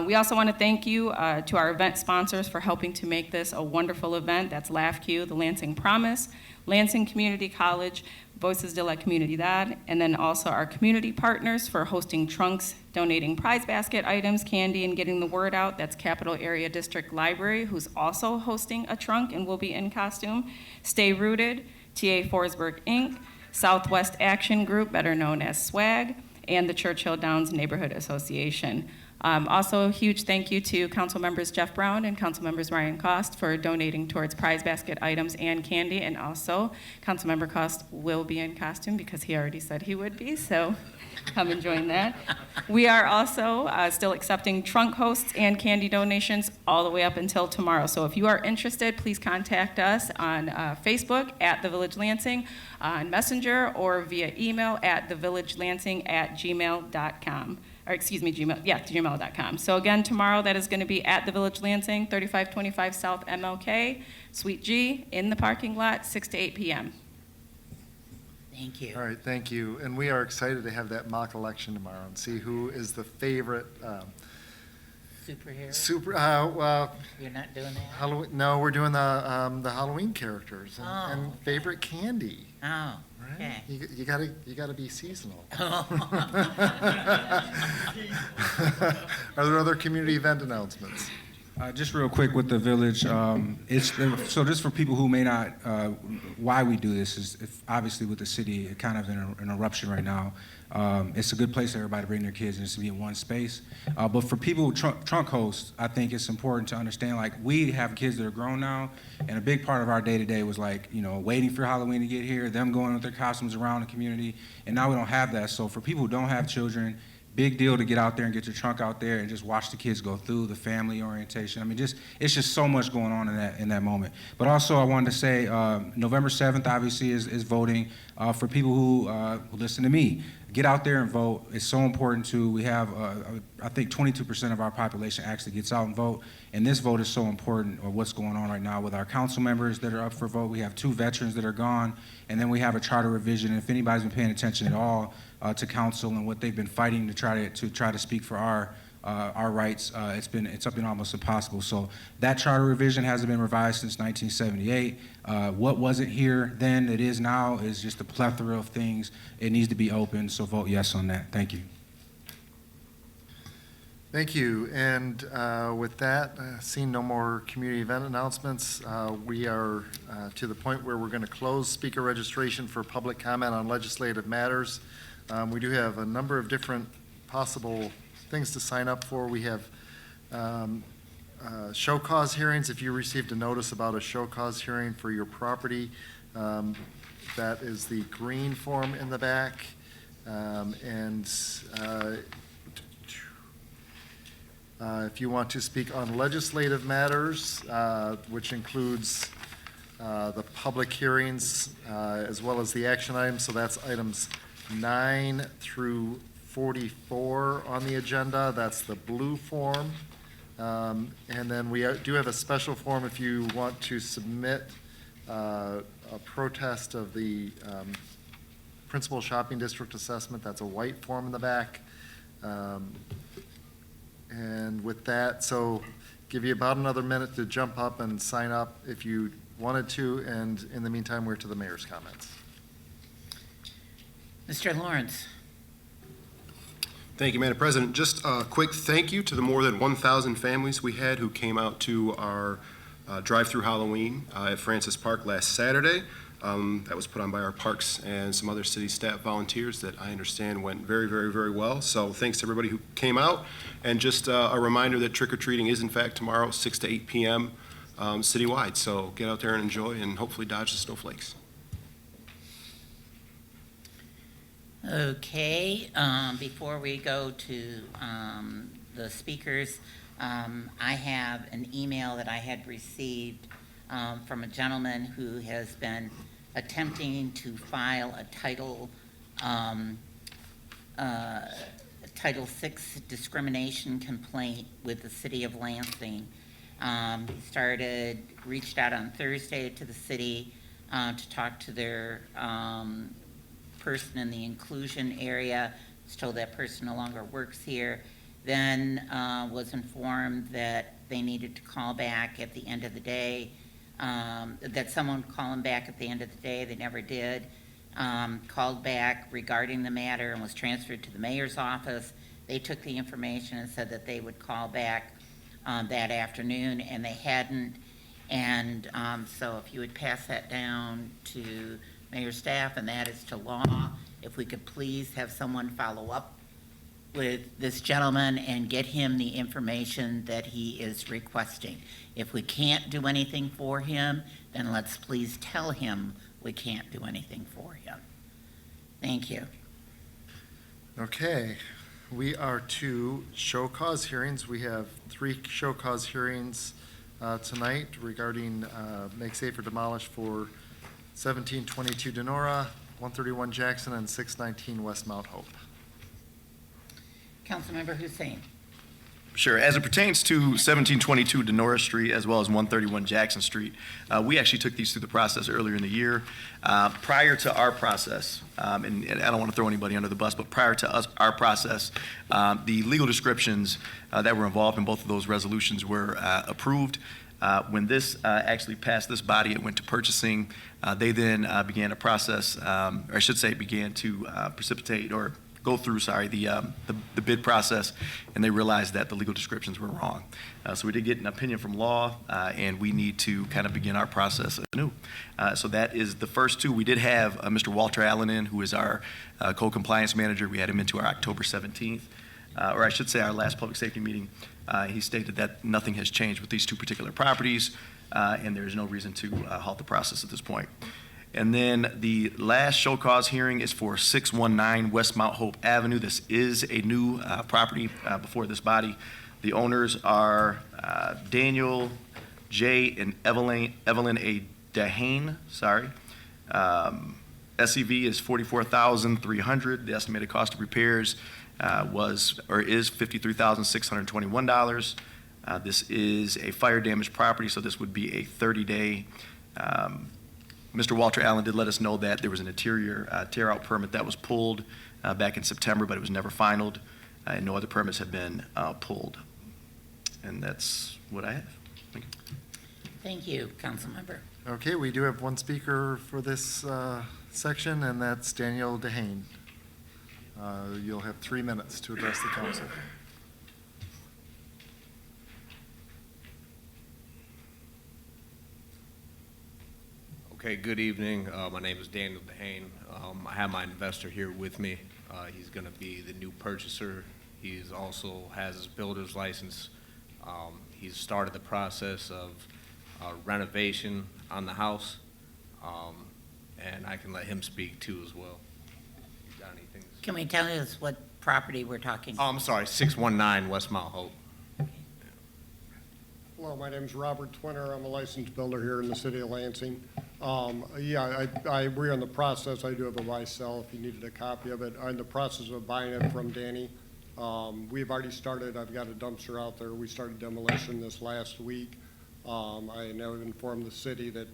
We also want to thank you to our event sponsors for helping to make this a wonderful event. That's LAFQ, the Lansing Promise, Lansing Community College, Voces de la Comunidad, and then also our community partners for hosting trunks, donating prize basket items, candy, and getting the word out. That's Capital Area District Library, who's also hosting a trunk and will be in costume. Stay Rooted, TA Forsberg Inc., Southwest Action Group, better known as SWAG, and the Churchill Downs Neighborhood Association. Also, a huge thank you to Council Members Jeff Brown and Council Members Ryan Cost for donating towards prize basket items and candy. And also, Councilmember Cost will be in costume because he already said he would be, so come and join that. We are also still accepting trunk hosts and candy donations all the way up until tomorrow. So if you are interested, please contact us on Facebook at The Village Lansing, on Messenger, or via email at thevillagelansing@gmail.com. Or excuse me, gmail.com. So again, tomorrow that is going to be at the Village Lansing, 3525 South MLK, Suite G, in the parking lot, 6 to 8 p.m. Thank you. All right, thank you. And we are excited to have that mock election tomorrow and see who is the favorite Superhero? well, You're not doing that? Halloween. No, we're doing the Halloween characters and okay. favorite candy. Oh, Right? okay. You gotta be seasonal. Oh. Are there other community event announcements? Just real quick with the village, so just for people who may not, why we do this is obviously with the city, it kind of in an eruption right now. It's a good place for everybody to bring their kids and just to be in one space. But for people who trunk hosts, I think it's important to understand, like, we have kids that are grown now, and a big part of our day-to-day was like, waiting for Halloween to get here, them going with their costumes around the community, and now we don't have that. So for people who don't have children, big deal to get out there and get your trunk out there and just watch the kids go through the family orientation. I mean, it's just so much going on in that moment. But also, I wanted to say, November 7th obviously is voting for people who listen to me. Get out there and vote. It's so important we have, I think 22% of our population actually gets out and vote, and this vote is so important, or what's going on right now with our council members that are up for vote. We have 2 veterans that are gone, and then we have a charter revision. And if anybody's been paying attention at all to council and what they've been fighting to try to speak for our rights, it's been almost impossible. So that charter revision hasn't been revised since 1978. What wasn't here then that is now is just a plethora of things. It needs to be open, so vote yes on that. Thank you. Thank you. And with that, seeing no more community event announcements, we are to the point where we're going to close speaker registration for public comment on legislative matters. We do have a number of different possible things to sign up for. We have show cause hearings. If you received a notice about a show cause hearing for your property, that is the green form in the back. If you want to speak on legislative matters, which includes the public hearings as well as the action items, so that's items 9 through 44 on the agenda. That's the blue form. And then we do have a special form if you want to submit a protest of the principal shopping district assessment. That's a white form in the back. And with that, so give you about another minute to jump up and sign up if you wanted to, and in the meantime, we're to the mayor's comments. Mr. Lawrence. Thank you, Madam President. Just a quick thank you to the more than 1,000 families we had who came out to our drive-through Halloween at Francis Park last Saturday. That was put on by our parks and some other city staff volunteers that I understand went very, very, very well. So thanks to everybody who came out. And just a reminder that trick-or-treating is in fact tomorrow, 6 to 8 p.m. Citywide. So get out there and enjoy and hopefully dodge the snowflakes. Okay, before we go to the speakers, I have an email that I had received from a gentleman who has been attempting to file a Title VI discrimination complaint with the city of Lansing. He reached out on Thursday to the city to talk to their person in the inclusion area. Was told that person no longer works here. Then was informed that they needed to call back at the end of the day, that someone would call him back at the end of the day. They never did. Called back regarding the matter and was transferred to the mayor's office. They took the information and said that they would call back that afternoon, and they hadn't. And so if you would pass that down to mayor's staff, and that is to law, if we could please have someone follow up with this gentleman and get him the information that he is requesting. If we can't do anything for him, then let's please tell him we can't do anything for him. Thank you. Okay, we are to show cause hearings. We have 3 show cause hearings tonight regarding make safe or demolish for 1722 Denora, 131 Jackson, and 619 West Mount Hope. Councilmember Hussein. Sure. As it pertains to 1722 Denora Street as well as 131 Jackson Street, we actually took these through the process earlier in the year. Prior to our process, and I don't want to throw anybody under the bus, but prior to our process, the legal descriptions that were involved in both of those resolutions were approved. When this actually passed this body, it went to purchasing. They then began a process, or I should say began to precipitate or go through, the bid process, and they realized that the legal descriptions were wrong. So we did get an opinion from law, and we need to kind of begin our process anew. So that is the first 2. We did have Mr. Walter Allen in, who is our co-compliance manager. We had him into our October 17th, or I should say our last public safety meeting. He stated that nothing has changed with these 2 particular properties, and there is no reason to halt the process at this point. And then the last show cause hearing is for 619 West Mount Hope Avenue. This is a new property before this body. The owners are Daniel J. and Evelyn A. Dehane, SEV is $44,300. The estimated cost of repairs is $53,621. This is a fire damaged property, so this would be a 30-day. Mr. Walter Allen did let us know that there was an interior tear-out permit that was pulled back in September, but it was never finalized, and no other permits have been pulled. And that's what I have. Thank you. Thank you, Councilmember. Okay, we do have one speaker for this section, and that's Daniel Dehane. You'll have 3 minutes to address the council. Okay, good evening. My name is Daniel Dehane. I have my investor here with me. He's going to be the new purchaser. He also has his builder's license. He's started the process of renovation on the house, and I can let him speak too as well. You got anything? Can we tell us what property we're talking? Oh, I'm sorry, 619 West Mount Hope. Hello, my name's Robert Twinner. I'm a licensed builder here in the city of Lansing. Yeah, I agree on the process. I do have a buy-sell if you needed a copy of it. I'm in the process of buying it from Danny. We've already started, I've got a dumpster out there. We started demolition this last week. I now informed the city that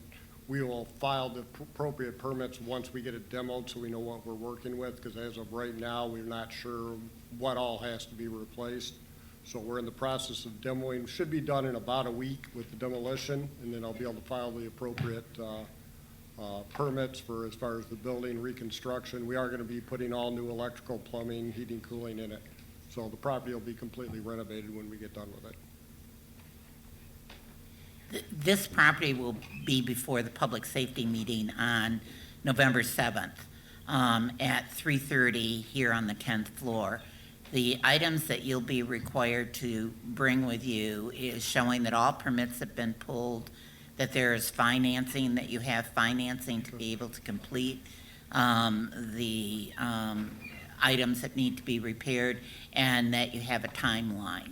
we will file the appropriate permits once we get it demoed so we know what we're working with, because as of right now, we're not sure what all has to be replaced. So we're in the process of demoing. Should be done in about a week with the demolition, and then I'll be able to file the appropriate permits for as far as the building reconstruction. We are going to be putting all new electrical, plumbing, heating, cooling in it. So the property will be completely renovated when we get done with it. This property will be before the public safety meeting on November 7th at 3:30 here on the 10th floor. The items that you'll be required to bring with you is showing that all permits have been pulled, that there is financing, that you have financing to be able to complete the items that need to be repaired, and that you have a timeline.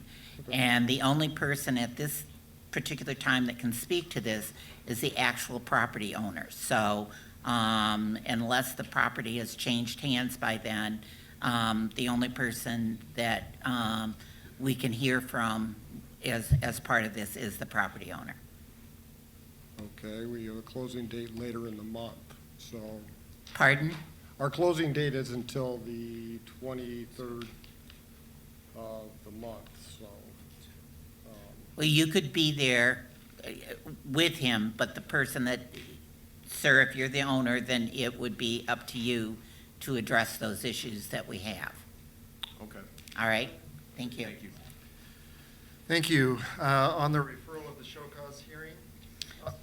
And the only person at this particular time that can speak to this is the actual property owner. So unless the property has changed hands by then, the only person that we can hear from as part of this is the property owner. Okay, we have a closing date later in the month, so. Pardon? Our closing date is until the 23rd of the month, so. Well, you could be there with him, but the person that, sir, if you're the owner, then it would be up to you to address those issues that we have. Okay. All right? Thank you. Thank you. Thank you. On the referral of the show cause hearing?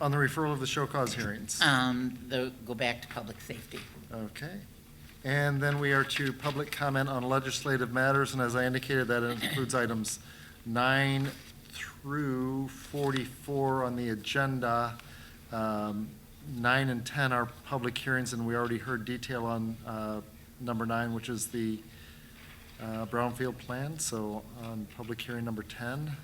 On the referral of the show cause hearings? Go back to public safety. Okay. And then we are to public comment on legislative matters, and as I indicated, that includes items 9 through 44 on the agenda. 9 and 10 are public hearings, and we already heard detail on number 9, which is the brownfield plan. So on public hearing number 10,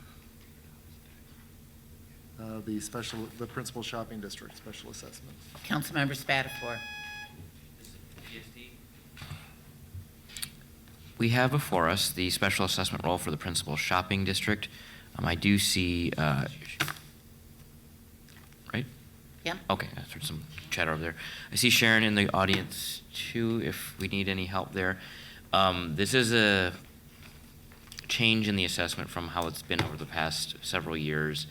the principal shopping district special assessment. Councilmember Spatafor. We have before us the special assessment roll for the principal shopping district. I do see, right? Yeah. Okay, I heard some chatter over there. I see Sharon in the audience too, if we need any help there. This is a change in the assessment from how it's been over the past several years.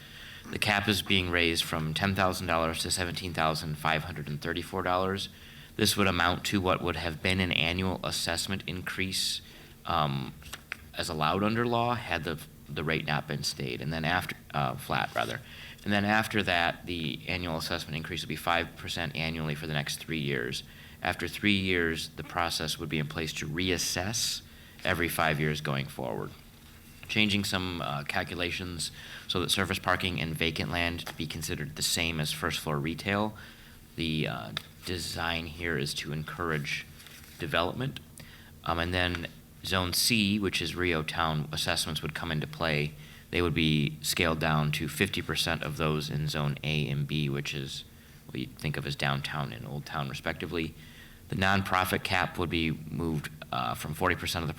The cap is being raised from $10,000 to $17,534. This would amount to what would have been an annual assessment increase as allowed under law had the rate not been stayed, and then after flat rather. And then after that, the annual assessment increase would be 5% annually for the next 3 years. After 3 years, the process would be in place to reassess every 5 years going forward. Changing some calculations so that surface parking and vacant land to be considered the same as first floor retail. The design here is to encourage development. And then Zone C, which is Rio Town assessments, would come into play. They would be scaled down to 50% of those in Zone A and B, which is what you think of as downtown and Old Town respectively. The nonprofit cap would be moved from 40% of the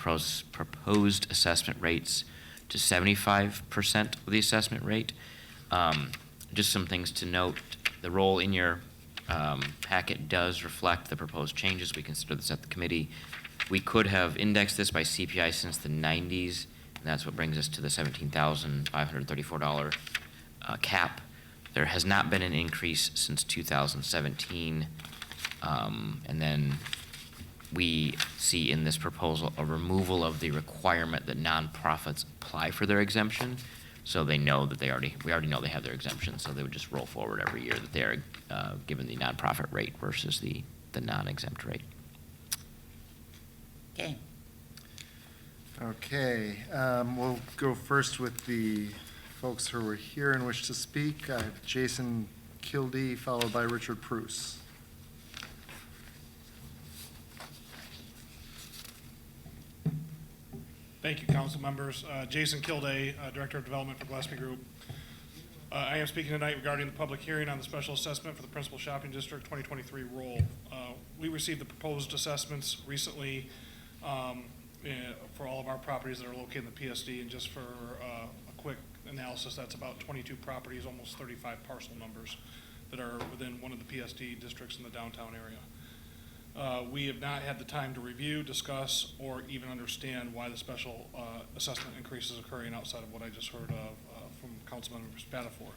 proposed assessment rates to 75% of the assessment rate. Just some things to note. The roll in your packet does reflect the proposed changes. We consider this at the committee. We could have indexed this by CPI since the 90s, and that's what brings us to the $17,534 cap. There has not been an increase since 2017. And then we see in this proposal a removal of the requirement that nonprofits apply for their exemption. So they know that we already know they have their exemption, so they would just roll forward every year that they're given the nonprofit rate versus the non-exempt rate. Okay. Okay, we'll go first with the folks who are here and wish to speak. I have Jason Kildee, followed by Richard Pruce. Thank you, council members. Jason Kildee, Director of Development for Gillespie Group. I am speaking tonight regarding the public hearing on the special assessment for the Principal Shopping District 2023 roll. We received the proposed assessments recently for all of our properties that are located in the PSD, and just for a quick analysis, that's about 22 properties, almost 35 parcel numbers that are within one of the PSD districts in the downtown area. We have not had the time to review, discuss, or even understand why the special assessment increase is occurring outside of what I just heard of from Councilmember Spatafor.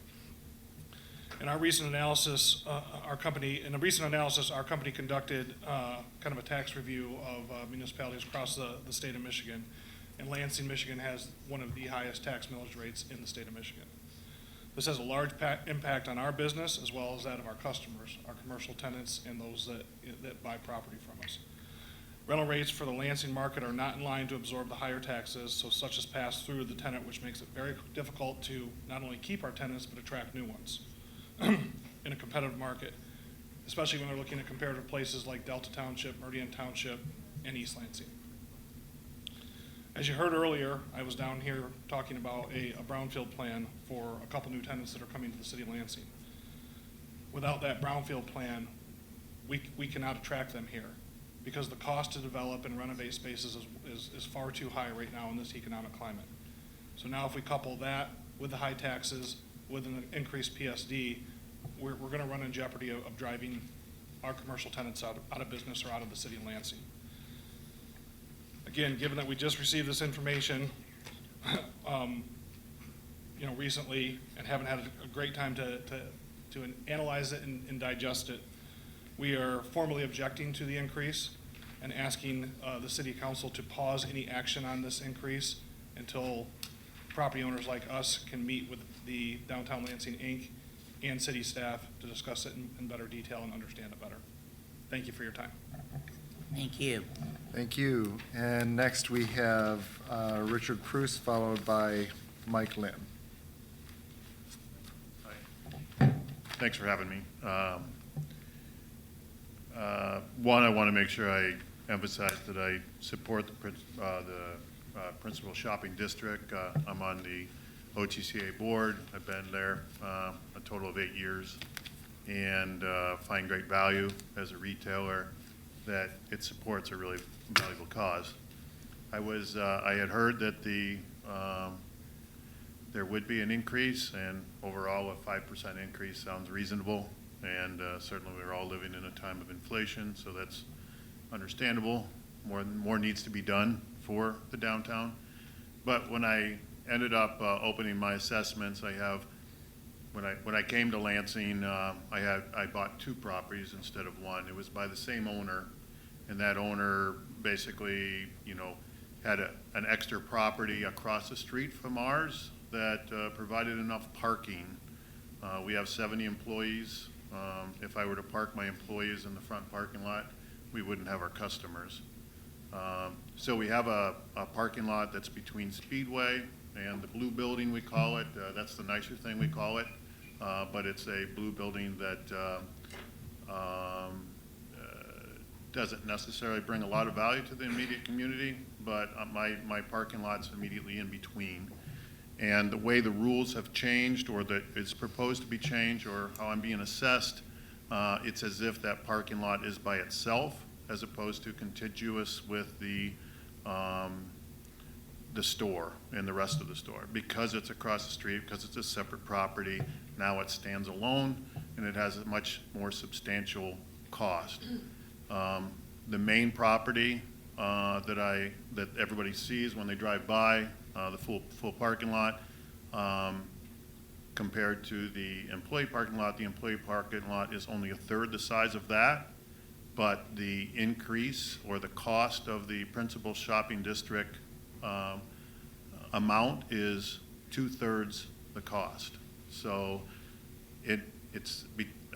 In our recent analysis, our company conducted kind of a tax review of municipalities across the state of Michigan, and Lansing, Michigan has one of the highest tax millage rates in the state of Michigan. This has a large impact on our business as well as that of our customers, our commercial tenants, and those that buy property from us. Rental rates for the Lansing market are not in line to absorb the higher taxes, so such is passed through the tenant, which makes it very difficult to not only keep our tenants, but attract new ones in a competitive market, especially when they're looking at comparative places like Delta Township, Meridian Township, and East Lansing. As you heard earlier, I was down here talking about a brownfield plan for a couple new tenants that are coming to the city of Lansing. Without that brownfield plan, we cannot attract them here, because the cost to develop and renovate spaces is far too high right now in this economic climate. So now if we couple that with the high taxes, with an increased PSD, we're going to run in jeopardy of driving our commercial tenants out of business or out of the city of Lansing. Again, given that we just received this information, recently, and haven't had a great time to analyze it and digest it, we are formally objecting to the increase and asking the city council to pause any action on this increase until property owners like us can meet with the Downtown Lansing Inc. and city staff to discuss it in better detail and understand it better. Thank you for your time. Thank you. Thank you. And next we have Richard Preuss, followed by Mike Lynn. Thanks for having me. One, I want to make sure I emphasize that I support the Principal Shopping District. I'm on the OTCA board. I've been there a total of 8 years, and find great value as a retailer that it supports a really valuable cause. I had heard that there would be an increase, and overall a 5% increase sounds reasonable, and certainly we're all living in a time of inflation, so that's understandable. More needs to be done for the downtown. But when I ended up opening my assessments, when I came to Lansing, I bought 2 properties instead of 1. It was by the same owner, and that owner basically, had an extra property across the street from ours that provided enough parking. We have 70 employees. If I were to park my employees in the front parking lot, we wouldn't have our customers. So we have a parking lot that's between Speedway and the blue building, we call it. That's the nicer thing we call it. But it's a blue building that doesn't necessarily bring a lot of value to the immediate community, but my parking lot's immediately in between. And the way the rules have changed, or that it's proposed to be changed, or how I'm being assessed, it's as if that parking lot is by itself, as opposed to contiguous with the store and the rest of the store. Because it's across the street, because it's a separate property, now it stands alone, and it has a much more substantial cost. The main property that everybody sees when they drive by, the full parking lot, compared to the employee parking lot is only a third the size of that, but the increase or the cost of the Principal Shopping District amount is 2/3 the cost. So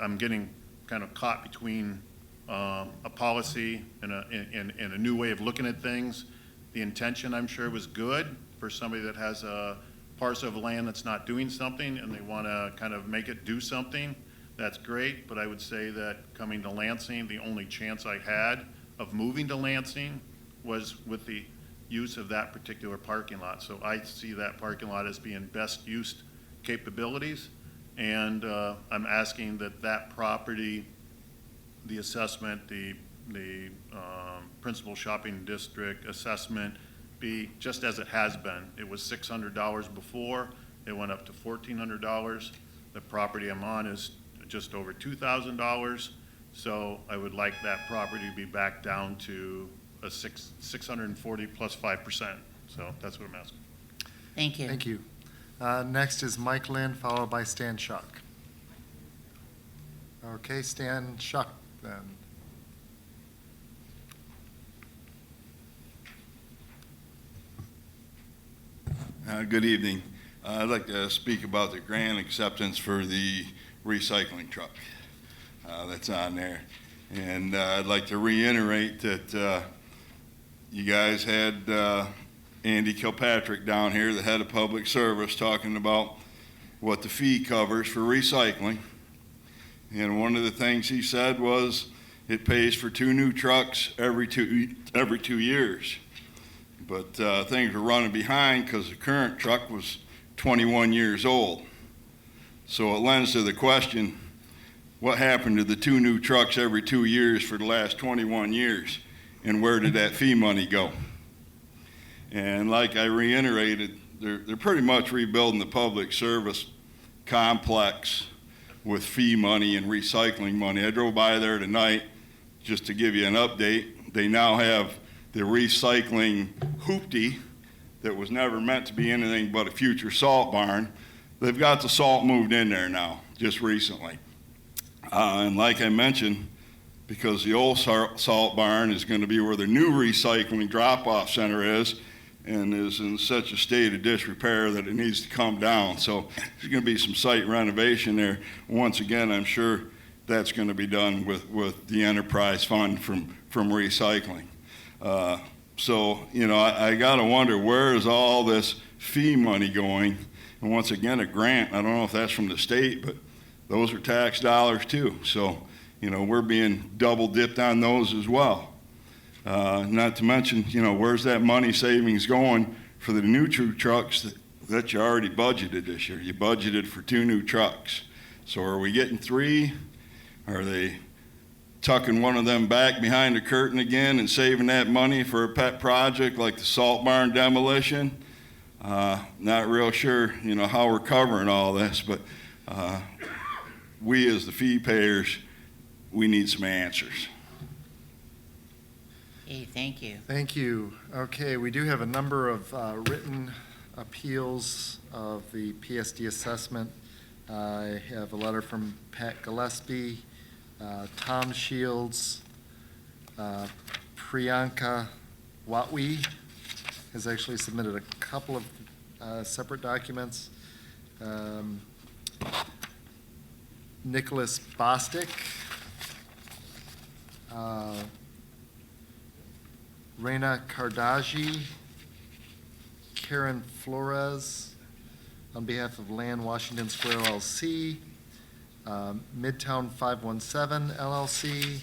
I'm getting kind of caught between a policy and a new way of looking at things. The intention, I'm sure, was good for somebody that has a parcel of land that's not doing something and they want to kind of make it do something. That's great, but I would say that coming to Lansing, the only chance I had of moving to Lansing was with the use of that particular parking lot. So I see that parking lot as being best used capabilities. And I'm asking that that property, the assessment, the principal shopping district assessment be just as it has been. It was $600 before, it went up to $1,400. The property I'm on is just over $2,000. So I would like that property to be back down to a 640 plus 5%. So that's what I'm asking. Thank you. Thank you. Next is Mike Lynn, followed by Stan Shuck. Okay, Stan Shuck then. Good evening. I'd like to speak about the grant acceptance for the recycling truck that's on there. And I'd like to reiterate that you guys had Andy Kilpatrick down here, the head of public service, talking about what the fee covers for recycling. And one of the things he said was it pays for 2 new trucks every two years. But things were running behind because the current truck was 21 years old. So it lends to the question, what happened to the 2 new trucks every 2 years for the last 21 years? And where did that fee money go? And like I reiterated, they're pretty much rebuilding the public service complex with fee money and recycling money. I drove by there tonight just to give you an update. They now have the recycling hoopty that was never meant to be anything but a future salt barn. They've got the salt moved in there now, just recently. And like I mentioned, because the old salt barn is going to be where the new recycling drop-off center is, and is in such a state of disrepair that it needs to come down. So there's going to be some site renovation there. Once again, I'm sure that's going to be done with the enterprise fund from recycling. So, you know, I got to wonder, where is all this fee money going? And once again, a grant, I don't know if that's from the state, but those are tax dollars too. So, you know, we're being double dipped on those as well. Not to mention, you know, where's that money savings going for the new trucks that you already budgeted this year? You budgeted for 2 new trucks. So are we getting 3? Are they tucking one of them back behind the curtain again and saving that money for a pet project like the salt barn demolition? Not real sure, you know, how we're covering all this, but we as the fee payers, we need some answers. Okay, thank you. Thank you. Okay, we do have a number of written appeals of the PSD assessment. I have a letter from Pat Gillespie, Tom Shields, Priyanka Watwi has actually submitted a couple of separate documents. Nicholas Bostic, Reina Kardaji, Karen Flores, on behalf of Land Washington Square LLC, Midtown 517 LLC,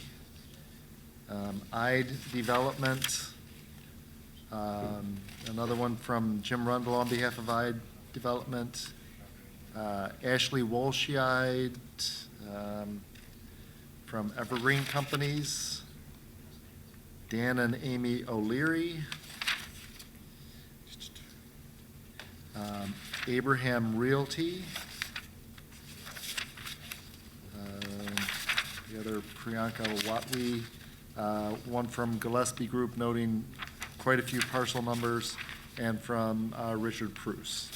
IDE Development, another one from Jim Rundle on behalf of IDE Development, Ashley Walshide from Evergreen Companies, Dan and Amy O'Leary, Abraham Realty, the other Priyanka Watwi, one from Gillespie Group noting quite a few parcel numbers, and from Richard Pruce.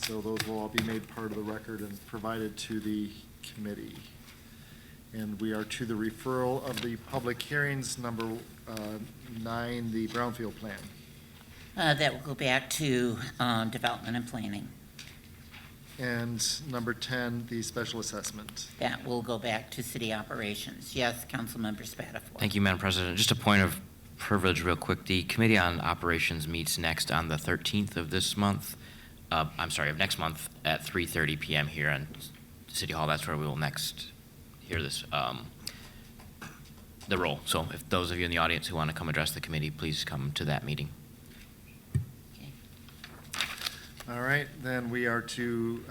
So those will all be made part of the record and provided to the committee. And we are to the referral of the public hearings, number 9, the Brownfield Plan. That will go back to Development and Planning. And number 10, the special assessment. That will go back to City Operations. Yes, Councilmember Spatafor. Thank you, Madam President. Just a point of privilege real quick. The Committee on Operations meets next on the 13th of this month. Of next month at 3:30 p.m. here in City Hall. That's where we will next hear this, the roll. So if those of you in the audience who want to come address the committee, please come to that meeting. Okay. All right, then we are to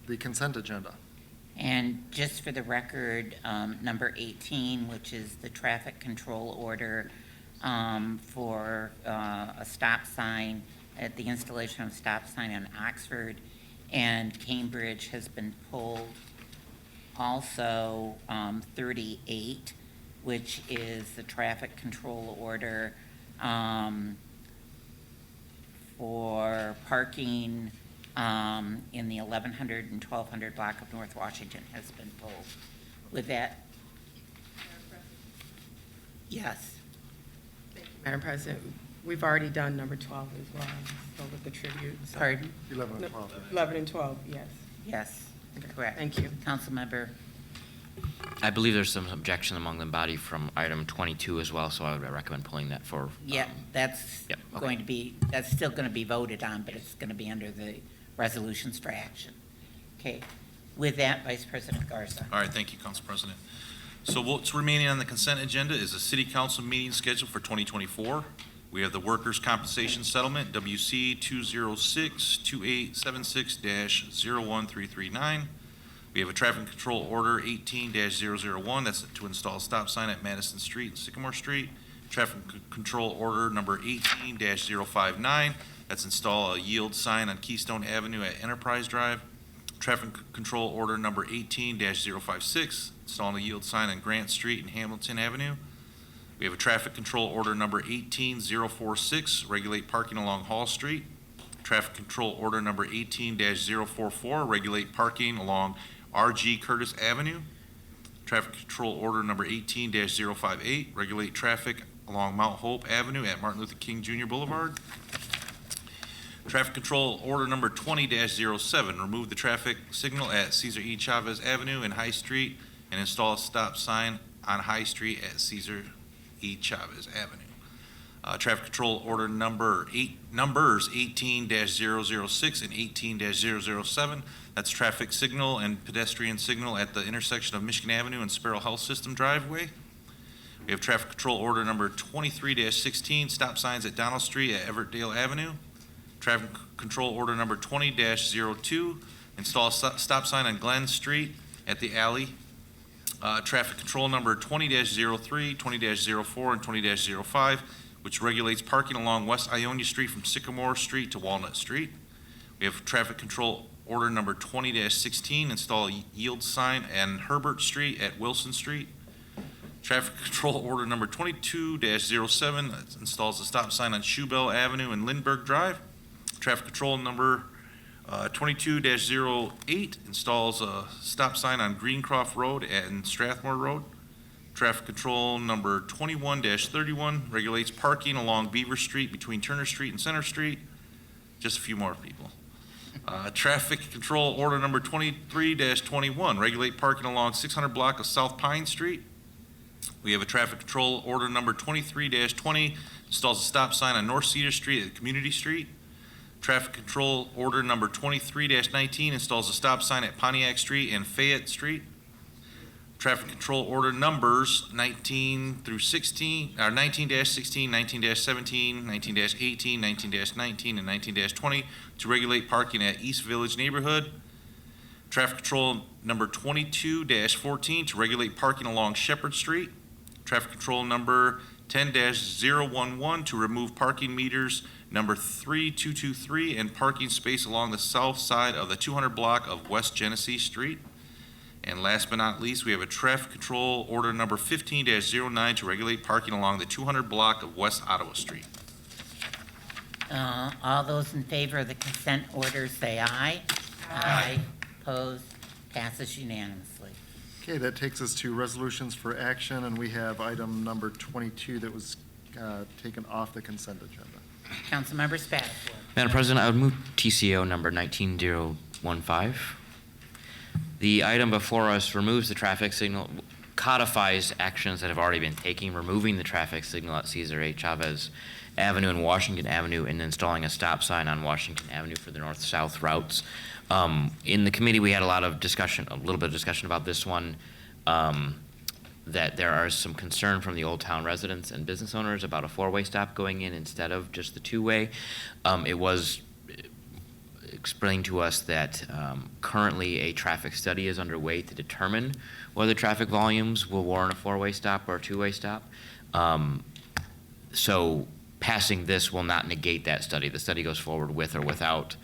the consent agenda. And just for the record, number 18, which is the traffic control order for a stop sign, at the installation of a stop sign on Oxford and Cambridge has been pulled. Also, 38, which is the traffic control order for parking in the 1100 and 1200 block of North Washington has been pulled. With that? Yes. Madam President, we've already done number 12 as well, so with the tributes. Pardon? 11 and No, 12. 11 and 12, yes. Yes, correct. Thank you. Councilmember, I believe there's some objection among the body from item 22 as well, so I would recommend pulling that for. yeah, that's Yep, okay. going to be, that's still going to be voted on, but it's going to be under the resolutions for action. Okay. With that, Vice President Garza. All right, thank you, Council President. So what's remaining on the consent agenda is a city council meeting scheduled for 2024. We have the workers' compensation settlement, WC 206-2876-01339. We have a traffic control order 18-001, that's to install a stop sign at Madison Street and Sycamore Street. Traffic control order number 18-059, that's install a yield sign on Keystone Avenue at Enterprise Drive. Traffic control order number 18-056, installing a yield sign on Grant Street and Hamilton Avenue. We have a traffic control order number 18-046, regulate parking along Hall Street. Traffic control order number 18-044, regulate parking along R.G. Curtis Avenue. Traffic control order number 18-058, regulate traffic along Mount Hope Avenue at Martin Luther King Jr. Boulevard. Traffic control order number 20-07, remove the traffic signal at Cesar E. Chavez Avenue and High Street and install a stop sign on High Street at Cesar E. Chavez Avenue. Traffic control order numbers 18-006 and 18-007. That's traffic signal and pedestrian signal at the intersection of Michigan Avenue and Sparrow Health System driveway. We have traffic control order number 23-16, stop signs at Donald Street at Everettdale Avenue. Traffic control order number 20-02, install a stop sign on Glen Street at the alley. Traffic control number 20-03, 20-04, and 20-05, which regulates parking along West Ionia Street from Sycamore Street to Walnut Street. We have traffic control order number 20-16, install a yield sign on Herbert Street at Wilson Street. Traffic control order number 22-07, that installs a stop sign on Shoebell Avenue and Lindbergh Drive. Traffic control number 22-08, installs a stop sign on Greencroft Road and Strathmore Road. Traffic control number 21-31, regulates parking along Beaver Street between Turner Street and Center Street. Just a few more people. Traffic control order number 23-21, regulate parking along 600 block of South Pine Street. We have a traffic control order number 23-20, installs a stop sign on North Cedar Street at Community Street. Traffic control order number 23-19, installs a stop sign at Pontiac Street and Fayette Street. Traffic control order numbers 19-16, 19-17, 19-18, 19-19, and 19-20 to regulate parking at East Village neighborhood. Traffic control number 22-14 to regulate parking along Shepherd Street. Traffic control number 10-011 to remove parking meters number 3223 and parking space along the south side of the 200 block of West Genesee Street. And last but not least, we have a traffic control order number 15-09 to regulate parking along the 200 block of West Ottawa Street. All those in favor of the consent order say aye. Aye. Opposed? Passes unanimously. Okay, that takes us to resolutions for action, and we have item number 22 that was taken off the consent agenda. Councilmember Spatafor. Madam President, I would move TCO number 19015. The item before us removes the traffic signal, codifies actions that have already been taken, removing the traffic signal at Cesar A. Chavez Avenue and Washington Avenue, and installing a stop sign on Washington Avenue for the north-south routes. In the committee, we had a little bit of discussion about this one, that there are some concern from the Old Town residents and business owners about a four-way stop going in instead of just the two-way. explained to us that currently a traffic study is underway to determine whether traffic volumes will warrant a four-way stop or a two-way stop. So passing this will not negate that study. The study goes forward with or without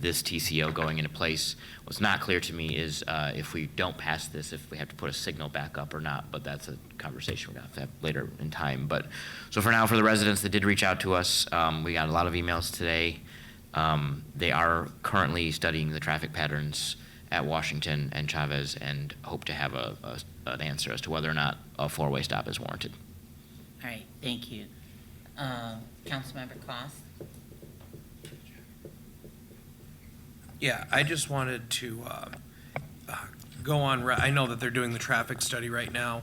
this TCO going into place. What's not clear to me is if we don't pass this, if we have to put a signal back up or not, but that's a conversation we're gonna have to have later in time. But, so for now, for the residents that did reach out to us, we got a lot of emails today. They are currently studying the traffic patterns at Washington and Chavez and hope to have an answer as to whether or not a four-way stop is warranted. All right, thank you. Councilmember Cost? Yeah, I just wanted to go on, I know that they're doing the traffic study right now,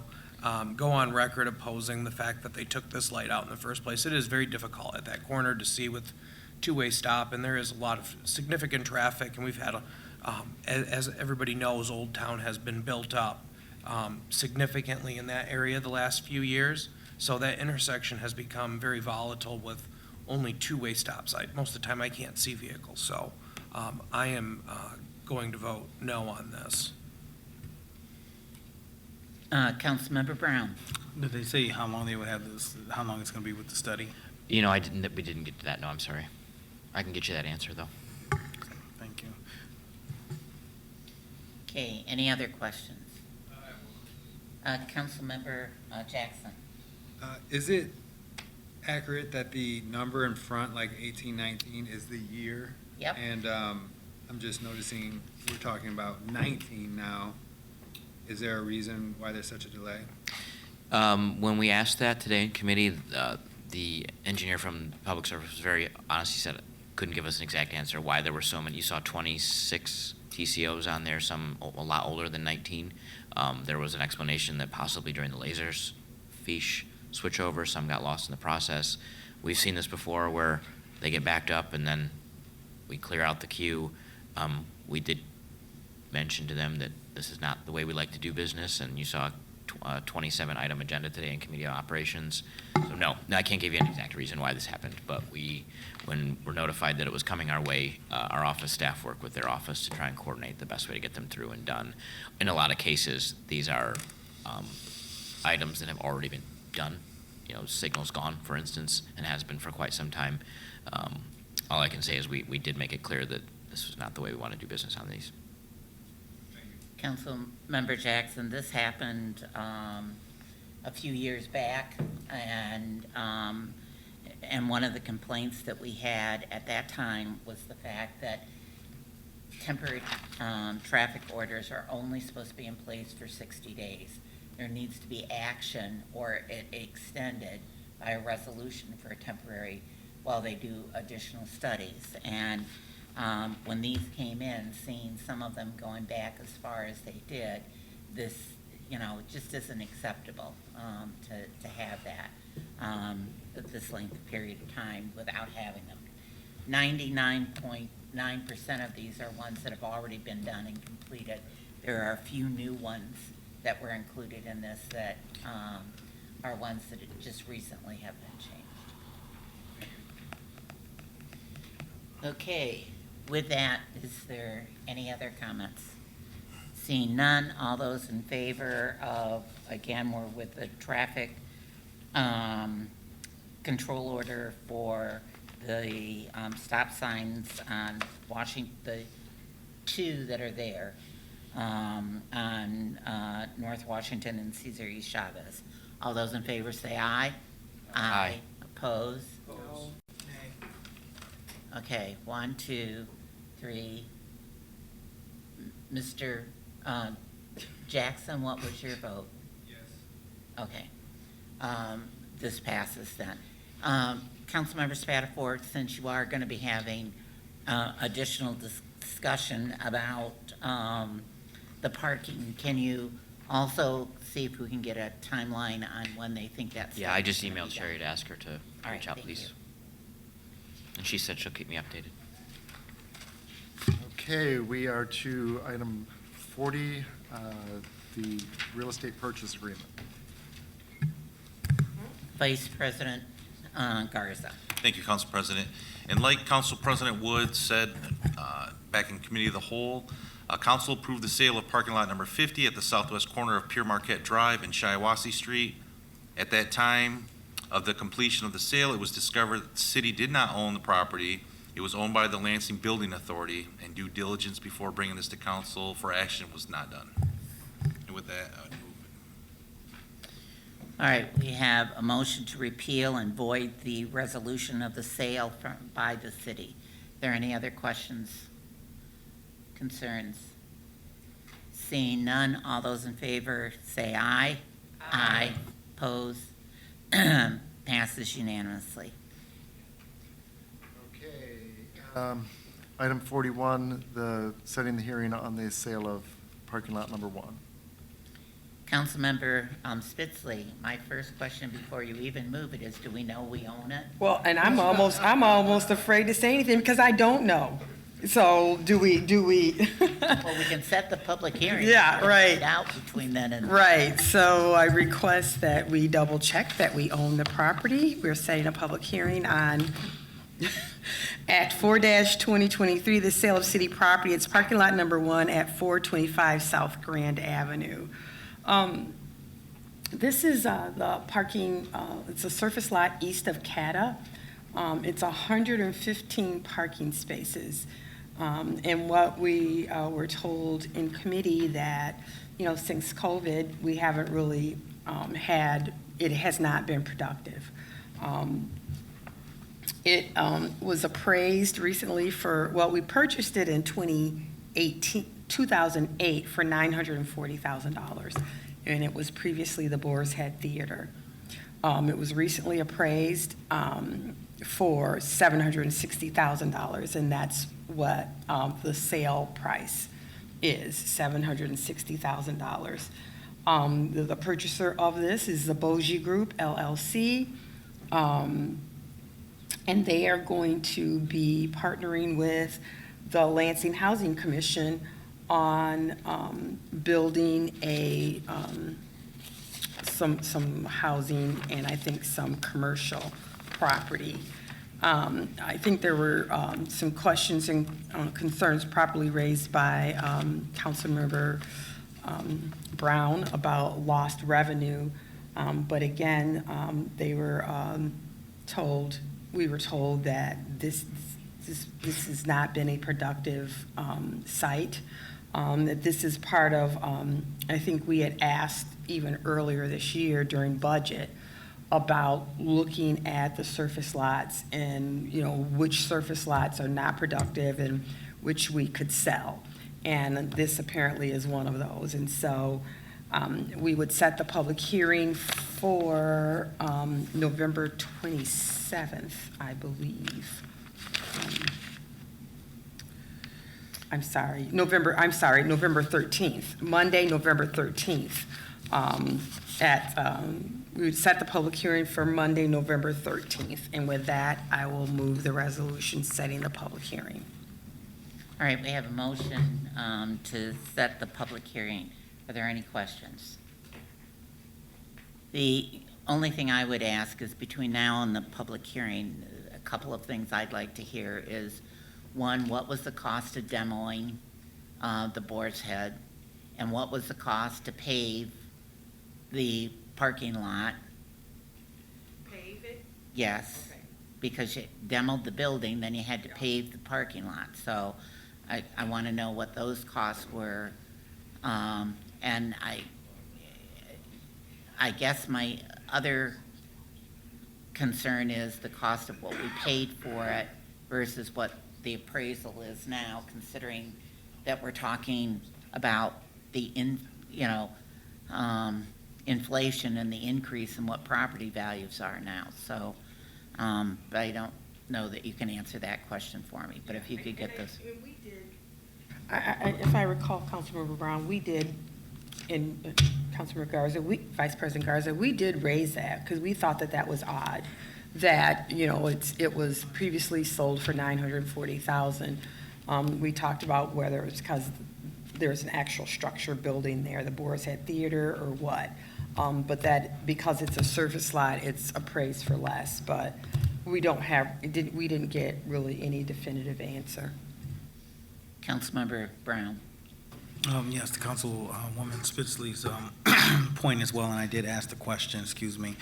go on record opposing the fact that they took this light out in the first place. It is very difficult at that corner to see with two-way stop, and there is a lot of significant traffic, and we've had, as everybody knows, Old Town has been built up significantly in that area the last few years, so that intersection has become very volatile with only two-way stops. Most of the time, I can't see vehicles, so I am going to vote no on this. Councilmember Brown? Did they say how long they would have this, how long it's going to be with the study? You know, we didn't get to that. No, I'm sorry. I can get you that answer, though. Thank you. Okay, any other questions? Councilmember Jackson? Is it accurate that the number in front, like 1819, is the year? Yep. And I'm just noticing we're talking about 19 now. Is there a reason why there's such a delay? When we asked that today in committee, the engineer from Public Service was very honest. He said couldn't give us an exact answer why there were so many. You saw 26 TCOs on there, some a lot older than 19. There was an explanation that possibly during the lasers fiche switchover, some got lost in the process. We've seen this before where they get backed up and then we clear out the queue. We did mention to them that this is not the way we like to do business, and you saw a 27-item agenda today in Committee on Operations. So no, I can't give you an exact reason why this happened, but when we're notified that it was coming our way, our office staff work with their office to try and coordinate the best way to get them through and done. In a lot of cases, these are items that have already been done. You know, signal's gone, for instance, and has been for quite some time. All I can say is we did make it clear that this was not the way we want to do business on these. Councilmember Jackson, this happened a few years back, and one of the complaints that we had at that time was the fact that temporary traffic orders are only supposed to be in place for 60 days. There needs to be action or it extended by a resolution for a temporary while they do additional studies. And when these came in, seeing some of them going back as far as they did, this, it just isn't acceptable to have that at this length of period of time without having them. 99.9% of these are ones that have already been done and completed. There are a few new ones that were included in this that are ones that just recently have been changed. Okay, with that, is there any other comments? Seeing none, all those in favor of, again, we're with the traffic control order for the stop signs on Washington, the two that are there on North Washington and Cesar E. Chavez. All those in favor say aye. Aye. Oppose? No. Okay, 1, 2, 3. Mr. Jackson, what was your vote? Yes. Okay. This passes then. Councilmember Spatafor, since you are going to be having additional discussion about the parking, can you also see if we can get a timeline on when they think that's? Yeah, I just emailed Sherry to ask her to reach out, thank please. you. And she said she'll keep me updated. Okay, we are to item 40, the real estate purchase agreement. Vice President Garza. Thank you, Council President. And like Council President Wood said back in Committee of the Whole, Council approved the sale of parking lot number 50 at the southwest corner of Pure Marquette Drive and Shiawassee Street. At that time of the completion of the sale, it was discovered that the city did not own the property. It was owned by the Lansing Building Authority, and due diligence before bringing this to council for action was not done. And with that, I would move it. All right, we have a motion to repeal and void the resolution of the sale by the city. Are there any other questions, concerns? Seeing none, all those in favor say aye. Aye. Oppose? Passes unanimously. Item 41, setting the hearing on the sale of parking lot number 1. Councilmember Spitzley, my first question before you even move it is, do we know we own it? Well, and I'm almost afraid to say anything because I don't know. So do we? Well, we can set the public hearing. Yeah, right. Find out between then and. Right, so I request that we double check that we own the property. We're setting a public hearing on Act 4-2023, the sale of city property. It's parking lot number 1 at 425 South Grand Avenue. This is the parking, it's a surface lot east of CATA. It's 115 parking spaces. And what we were told in committee that, since COVID, we haven't really it has not been productive. It was appraised recently we purchased it in 2008 for $940,000. And it was previously the Boar's Head Theater. It was recently appraised for $760,000, and that's what the sale price is, $760,000. The purchaser of this is the Bogie Group, LLC, and they are going to be partnering with the Lansing Housing Commission on building some housing and I think some commercial property. I think there were some questions and concerns properly raised by Councilmember Brown about lost revenue. But again, we were told that this has not been a productive site. That this is part of, I think we had asked even earlier this year during budget about looking at the surface lots and, which surface lots are not productive and which we could sell. And this apparently is one of those. And so we would set the public hearing for November 27th, I believe. November 13th, Monday, November 13th. We would set the public hearing for Monday, November 13th. And with that, I will move the resolution setting the public hearing. All right, we have a motion to set the public hearing. Are there any questions? The only thing I would ask is between now and the public hearing, a couple of things I'd like to hear is, one, what was the cost of demoing the Boar's Head? And what was the cost to pave the parking lot? Pave it? Yes. Okay. Because you demoed the building, then you had to pave the parking lot. So I want to know what those costs were. And I guess my other concern is the cost of what we paid for it versus what the appraisal is now, considering that we're talking about the inflation and the increase in what property values are now. So, but I don't know that you can answer that question for me, but if you could get this. If I recall, Councilmember Brown, we did, and Councilmember Garza, Vice President Garza, we did raise that because we thought that was odd. That, it was previously sold for $940,000. We talked about whether it was because there's an actual structure building there, the Boar's Head Theater or what. But that because it's a surface lot, it's appraised for less. But we don't have, we didn't get really any definitive answer. Councilmember Brown. Yes, to Councilwoman Spitzley's point as well, and I did ask the question, excuse me.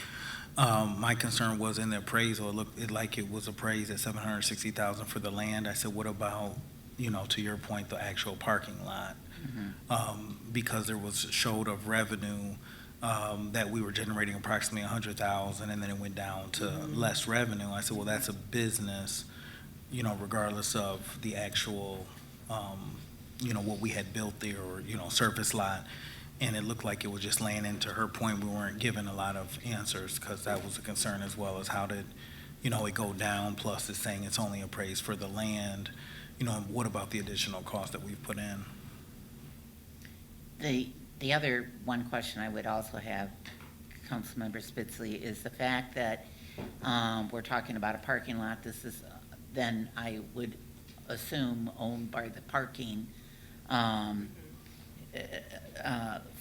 My concern was in the appraisal, it looked like it was appraised at $760,000 for the land. I said, what about, to your point, the actual parking lot? Because there was showed of revenue that we were generating approximately 100,000, and then it went down to less revenue. I said, well, that's a business, regardless of the actual, what we had built there, or, surface lot. And it looked like it was just laying into her point. We weren't given a lot of answers, because that was a concern, as well as how did, it go down, plus it's saying it's only appraised for the land. What about the additional cost that we've put in? The other one question I would also have, Councilmember Spitzley, is the fact that we're talking about a parking lot. This is then, I would assume, owned by the parking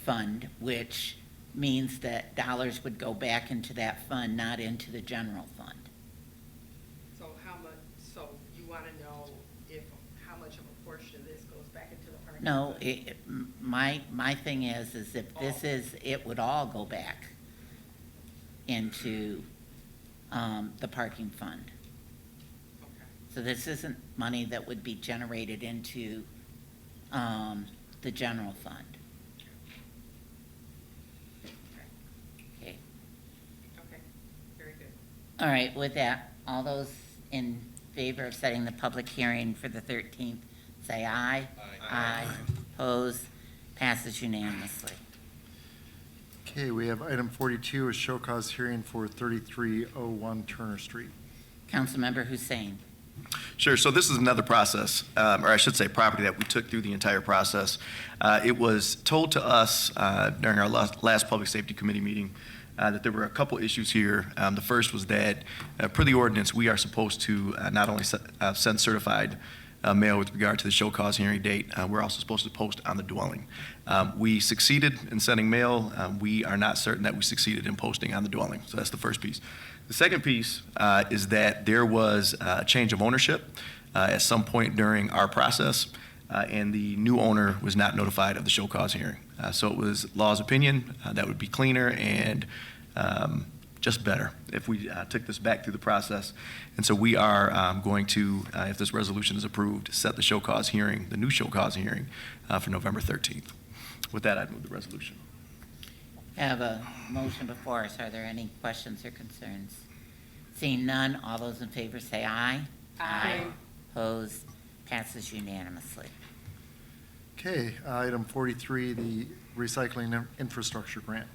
fund, which means that dollars would go back into that fund, not into the general fund. So how much, so you want to know how much of a portion of this goes back into the parking? No, my thing is if this is, it would all go back into the parking fund. So this isn't money that would be generated into the general fund. Okay. Okay, very good. All right, with that, all those in favor of setting the public hearing for the 13th, say aye. Aye. Opposed? Passes unanimously. Okay, we have item 42, a show cause hearing for 3301 Turner Street. Councilmember Hussein. Sure. So this is another process, or I should say property that we took through the entire process. It was told to us during our last Public Safety Committee meeting that there were a couple issues here. The first was that per the ordinance, we are supposed to not only send certified mail with regard to the show cause hearing date, we're also supposed to post on the dwelling. We succeeded in sending mail. We are not certain that we succeeded in posting on the dwelling. So that's the first piece. The second piece is that there was a change of ownership at some point during our process, and the new owner was not notified of the show cause hearing. So it was law's opinion that would be cleaner and just better if we took this back through the process. And so we are going to, if this resolution is approved, set the show cause hearing, the new show cause hearing, for November 13th. With that, I'd move the resolution. I have a motion before us. Are there any questions or concerns? Seeing none, all those in favor say aye. Aye. Opposed? Passes unanimously. Okay, item 43, the recycling infrastructure grant.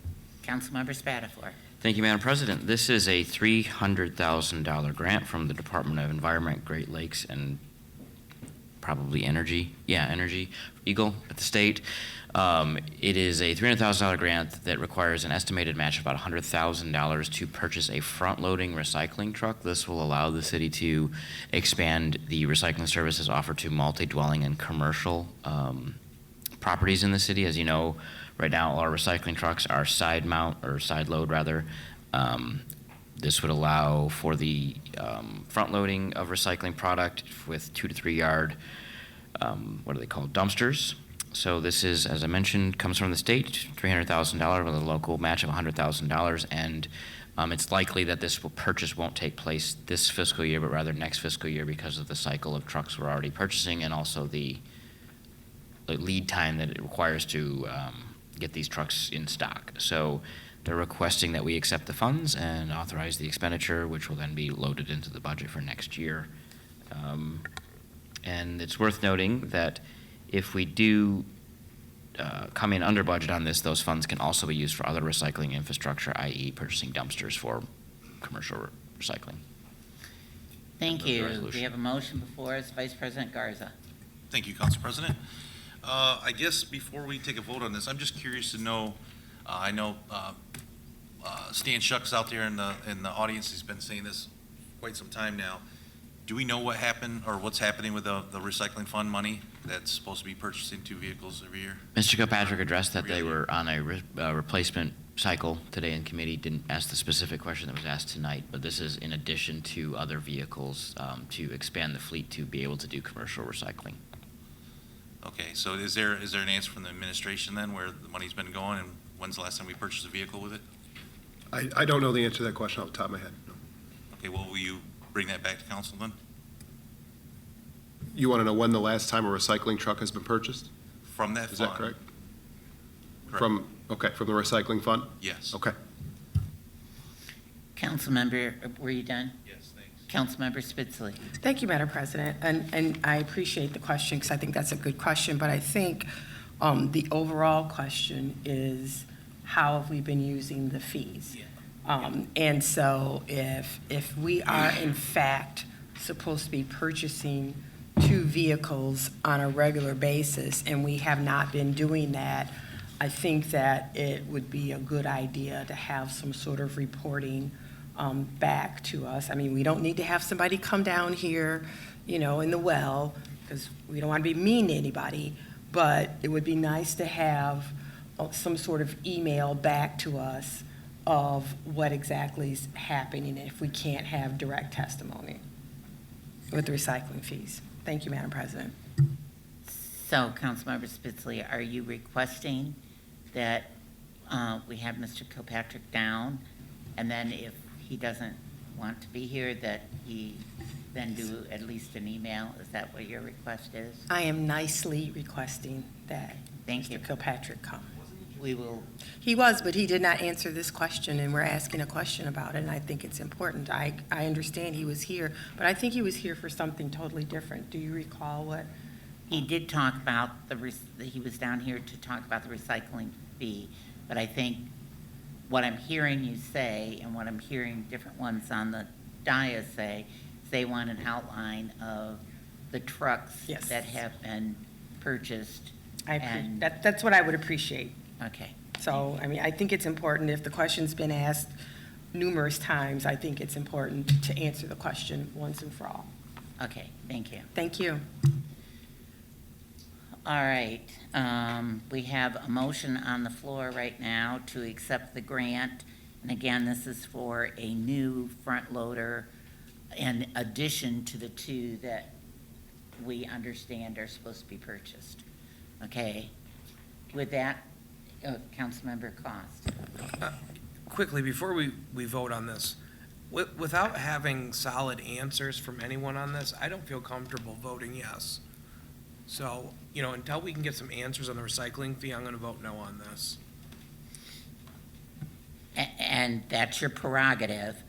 Councilmember Spatafor. Thank you, Madam President. This is a $300,000 grant from the Department of Environment, Great Lakes, and probably Energy. Yeah, Energy, Eagle at the state. It is a $300,000 grant that requires an estimated match of about $100,000 to purchase a front-loading recycling truck. This will allow the city to expand the recycling services offered to multi-dwelling and commercial properties in the city. As you know, right now, all our recycling trucks are side mount, or side load rather. This would allow for the front loading of recycling product with 2 to 3 yard, what are they called, dumpsters. So this is, as I mentioned, comes from the state, $300,000 with a local match of $100,000, and it's likely that this purchase won't take place this fiscal year, but rather next fiscal year, because of the cycle of trucks we're already purchasing, and also the lead time that it requires to get these trucks in stock. So they're requesting that we accept the funds and authorize the expenditure, which will then be loaded into the budget for next year. And it's worth noting that if we do come in under budget on this, those funds can also be used for other recycling infrastructure, i.e. purchasing dumpsters for commercial recycling. Thank you. We have a motion before us. Vice President Garza. Thank you, Council President. I guess before we take a vote on this, I'm just curious to know, I know Stan Shuck's out there in the audience. He's been saying this quite some time now. Do we know what happened or what's happening with the recycling fund money? that's supposed to be purchasing 2 vehicles every year? Mr. Kilpatrick addressed that they were on a replacement cycle today in committee, didn't ask the specific question that was asked tonight, but this is in addition to other vehicles to expand the fleet to be able to do commercial recycling. Okay, so is there an answer from the administration then where the money's been going, and when's the last time we purchased a vehicle with it? I don't know the answer to that question off the top of my head. No. Okay, well, will you bring that back to council then? You want to know when the last time a recycling truck has been purchased? From that fund? Is that correct? Correct. From the recycling fund? Yes. Okay. Councilmember, were you done? Yes, thanks. Councilmember Spitzley. Thank you, Madam President. And I appreciate the question because I think that's a good question. But I think the overall question is how have we been using the fees? And so if we are in fact supposed to be purchasing 2 vehicles on a regular basis and we have not been doing that, I think that it would be a good idea to have some sort of reporting back to us. I mean, we don't need to have somebody come down here, in the well, because we don't want to be mean to anybody, but it would be nice to have some sort of email back to us of what exactly is happening if we can't have direct testimony with the recycling fees. Thank you, Madam President. So, Councilmember Spitzley, are you requesting that we have Mr. Kilpatrick down, and then if he doesn't want to be here, that he then do at least an email? Is that what your request is? I am nicely requesting that Thank you. Mr. Kilpatrick come. We will. He was, but he did not answer this question, and we're asking a question about it, and I think it's important. I understand he was here, but I think he was here for something totally different. Do you recall what? He did talk about he was down here to talk about the recycling fee, but I think what I'm hearing you say and what I'm hearing different ones on the dais say is they want an outline of the trucks Yes. that have been purchased. That's what I would appreciate. Okay. So, I mean, I think it's important, if the question's been asked numerous times, I think it's important to answer the question once and for all. Okay, thank you. Thank you. All right, we have a motion on the floor right now to accept the grant. And again, this is for a new front loader in addition to the 2 that we understand are supposed to be purchased. Okay, with that, Councilmember Cost. Quickly, before we vote on this, without having solid answers from anyone on this, I don't feel comfortable voting yes. So, until we can get some answers on the recycling fee, I'm going to vote no on this. And that's your prerogative.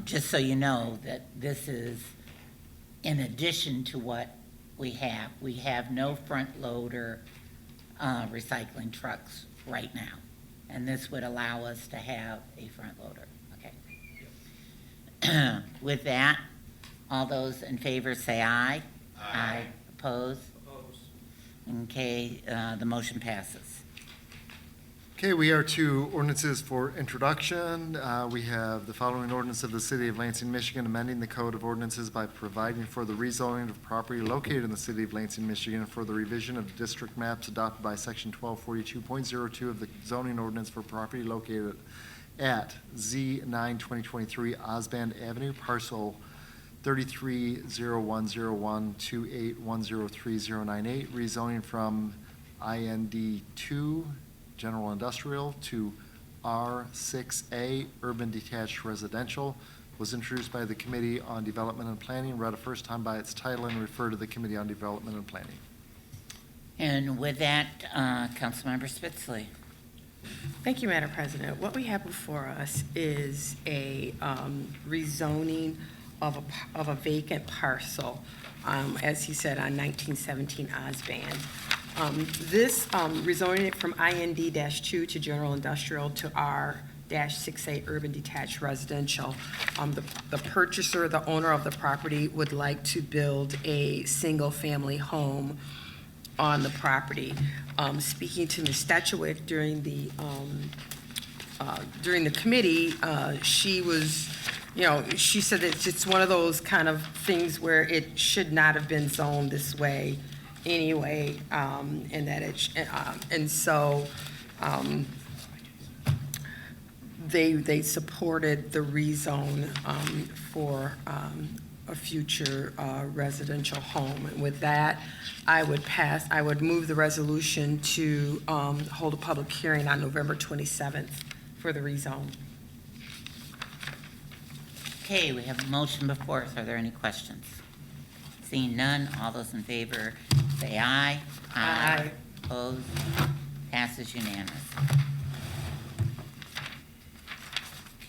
Just so you know that this is in addition to what we have. We have no front loader recycling trucks right now. And this would allow us to have a front loader. Okay. With that, all those in favor say aye. Aye. Oppose? Okay, the motion passes. Okay, we are to ordinances for introduction. We have the following ordinance of the City of Lansing, Michigan, amending the Code of Ordinances by providing for the rezoning of property located in the City of Lansing, Michigan, for the revision of district maps adopted by Section 1242.02 of the zoning ordinance for property located at Z9-2023 Osband Avenue, parcel 33010128103098, rezoning from IND2 General Industrial to R6A Urban Detached Residential, was introduced by the Committee on Development and Planning, read a first time by its title, and referred to the Committee on Development and Planning. And with that, Councilmember Spitzley. Thank you, Madam President. What we have before us is a rezoning of a vacant parcel, as he said, on 1917 Osband. This rezoning it from IND-2 to General Industrial to R-6A Urban Detached Residential. The purchaser, the owner of the property, would like to build a single-family home on the property. Speaking to Ms. Statuick during the committee, she was you know, she said it's just one of those kind of things where it should not have been zoned this way anyway, and that and so, they supported the rezone, for, a future, residential home. And with that, I would move the resolution to, hold a public hearing on November 27th for the rezone. Okay, we have a motion before us. Are there any questions? Seeing none, all those in favor say aye. Aye. Opposed? Passes unanimous.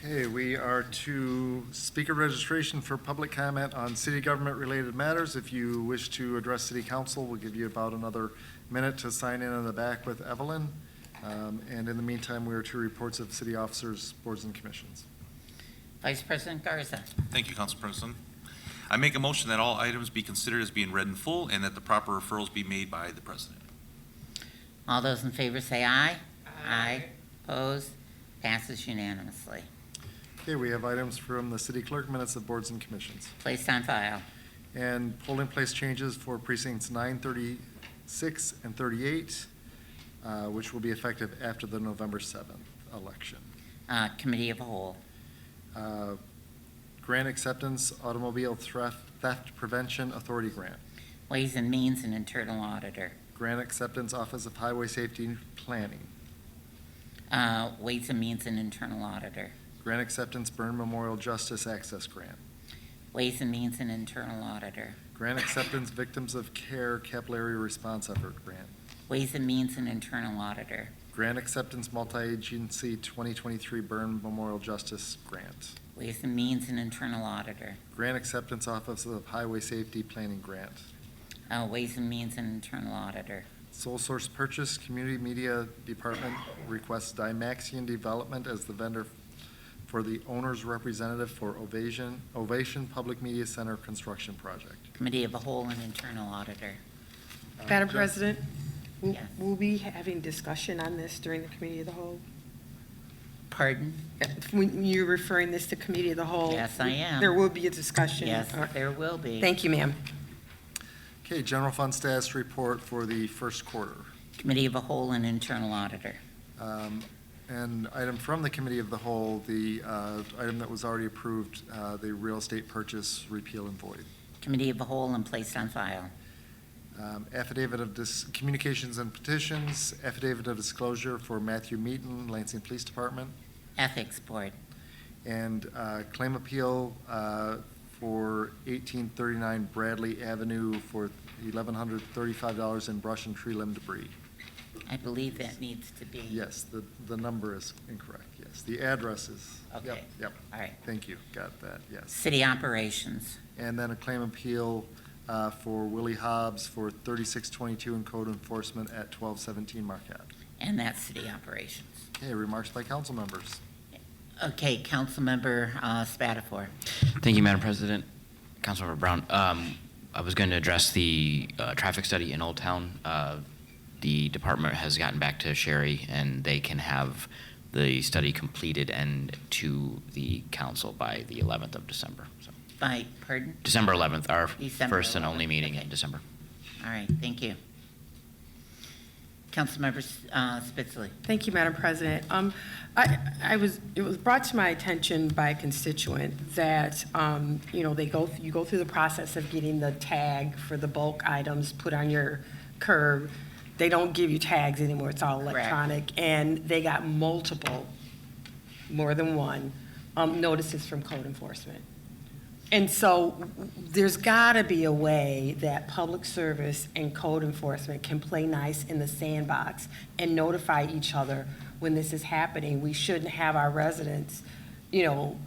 Okay, we are to speaker registration for public comment on city government-related matters. If you wish to address city council, we'll give you about another minute to sign in the back with Evelyn. And in the meantime, we are to reports of city officers, boards, and commissions. Vice President Garza. Thank you, Council President. I make a motion that all items be considered as being read in full and that the proper referrals be made by the President. All those in favor say aye. Aye. Opposed? Passes unanimously. Okay, we have items from the city clerk, minutes of boards and commissions. Placed on file. And polling place changes for precincts 9, 36, and 38, which will be effective after the November 7th election. Committee of a whole. Grant acceptance, automobile theft prevention authority grant. Ways and Means and Internal Auditor. Grant acceptance, Office of Highway Safety Planning. Ways and Means and Internal Auditor. Grant acceptance, Burn Memorial Justice Access Grant. Ways and Means and Internal Auditor. Grant acceptance, Victims of Care Capillary Response Effort Grant. Ways and Means and Internal Auditor. Grant acceptance, Multi-Agency 2023 Burn Memorial Justice Grant. Ways and Means and Internal Auditor. Grant acceptance, Office of Highway Safety Planning Grant. Ways and Means and Internal Auditor. Sole source purchase, Community Media Department requests Dymaxion Development as the vendor for the owner's representative for Ovation Public Media Center construction project. Committee of a Whole and Internal Auditor. Madam President, Yes. we'll be having discussion on this during the Committee of the Whole. Pardon? When you're referring this to Committee of the Whole? Yes, I am. There will be a discussion? Yes, there will be. Thank you, ma'am. Okay, general fund status report for the first quarter. Committee of a Whole and Internal Auditor. And item from the Committee of the Whole, the item that was already approved, the real estate purchase repeal and void. Committee of a Whole and placed on file. Affidavit of communications and petitions, affidavit of disclosure for Matthew Meaton, Lansing Police Department. Ethics Board. And claim appeal for 1839 Bradley Avenue for $1,135 in brush and tree limb debris. I believe that needs to be. Yes, the number is incorrect, yes. The address is. Okay. Yep. All right. Thank you, got that, yes. City Operations. And then a claim appeal for Willie Hobbs for 3622 in code enforcement at 1217 Marquette. And that's City Operations. Okay, remarks by council members. Okay, Councilmember Spatafor. Thank you, Madam President. Councilmember Brown, I was going to address the traffic study in Old Town. The department has gotten back to Sherry, and they can have the study completed and to the council by the 11th of December. So. By, pardon? December 11th, our December first and 11th. only meeting Okay. in December. All right, thank you. Councilmember Spitzley. Thank you, Madam President. It was brought to my attention by a constituent that, you know, you go through the process of getting the tag for the bulk items put on your curb. They don't give you tags anymore, it's all electronic. And they got multiple, more than one, notices from code enforcement. And so there's gotta be a way that public service and code enforcement can play nice in the sandbox and notify each other when this is happening. We shouldn't have our residents, you know,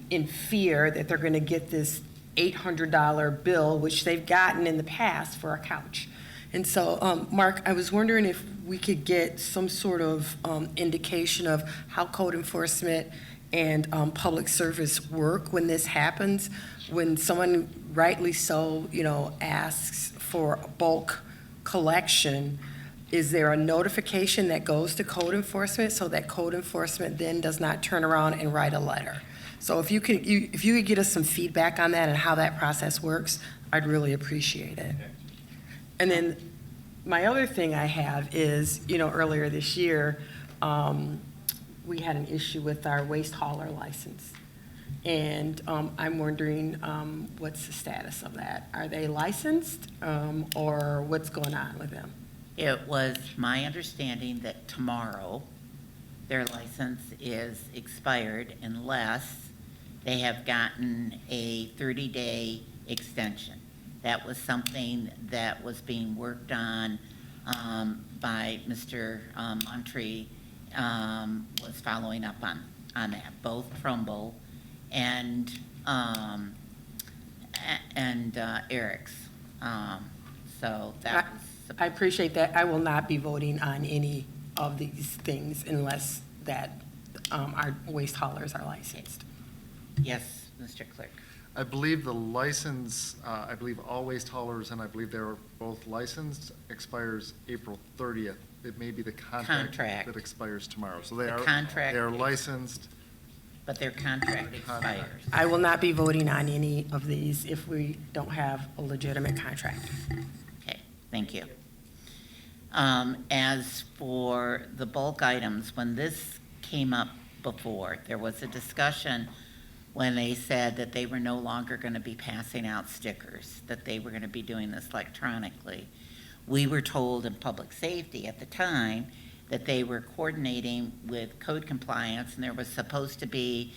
in fear that they're gonna get this $800 bill, which they've gotten in the past for a couch. And so, Mark, I was wondering if we could get some sort of indication of how code enforcement and public service work when this happens, when someone rightly so, you know, asks for a bulk collection is there a notification that goes to code enforcement so that code enforcement then does not turn around and write a letter? So if you could get us some feedback on that and how that process works, I'd really appreciate it. And then my other thing I have is, earlier this year, we had an issue with our waste hauler license. And I'm wondering what's the status of that? Are they licensed or what's going on with them? It was my understanding that tomorrow their license is expired unless they have gotten a 30-day extension. That was something that was being worked on by Mr. Montree, was following up on that, both Trumbull and Eric's. So that was. I appreciate that. I will not be voting on any of these things unless that our waste haulers are licensed. Yes, Mr. Clerk. I believe the license, I believe all waste haulers, and I believe they're both licensed, expires April 30th. It may be the contract that expires tomorrow. So they are licensed. But their contract expires. I will not be voting on any of these if we don't have a legitimate contract. Okay, thank you. As for the bulk items, when this came up before, there was a discussion when they said that they were no longer going to be passing out stickers, that they were going to be doing this electronically. We were told in public safety at the time that they were coordinating with code compliance, and there was supposed to be,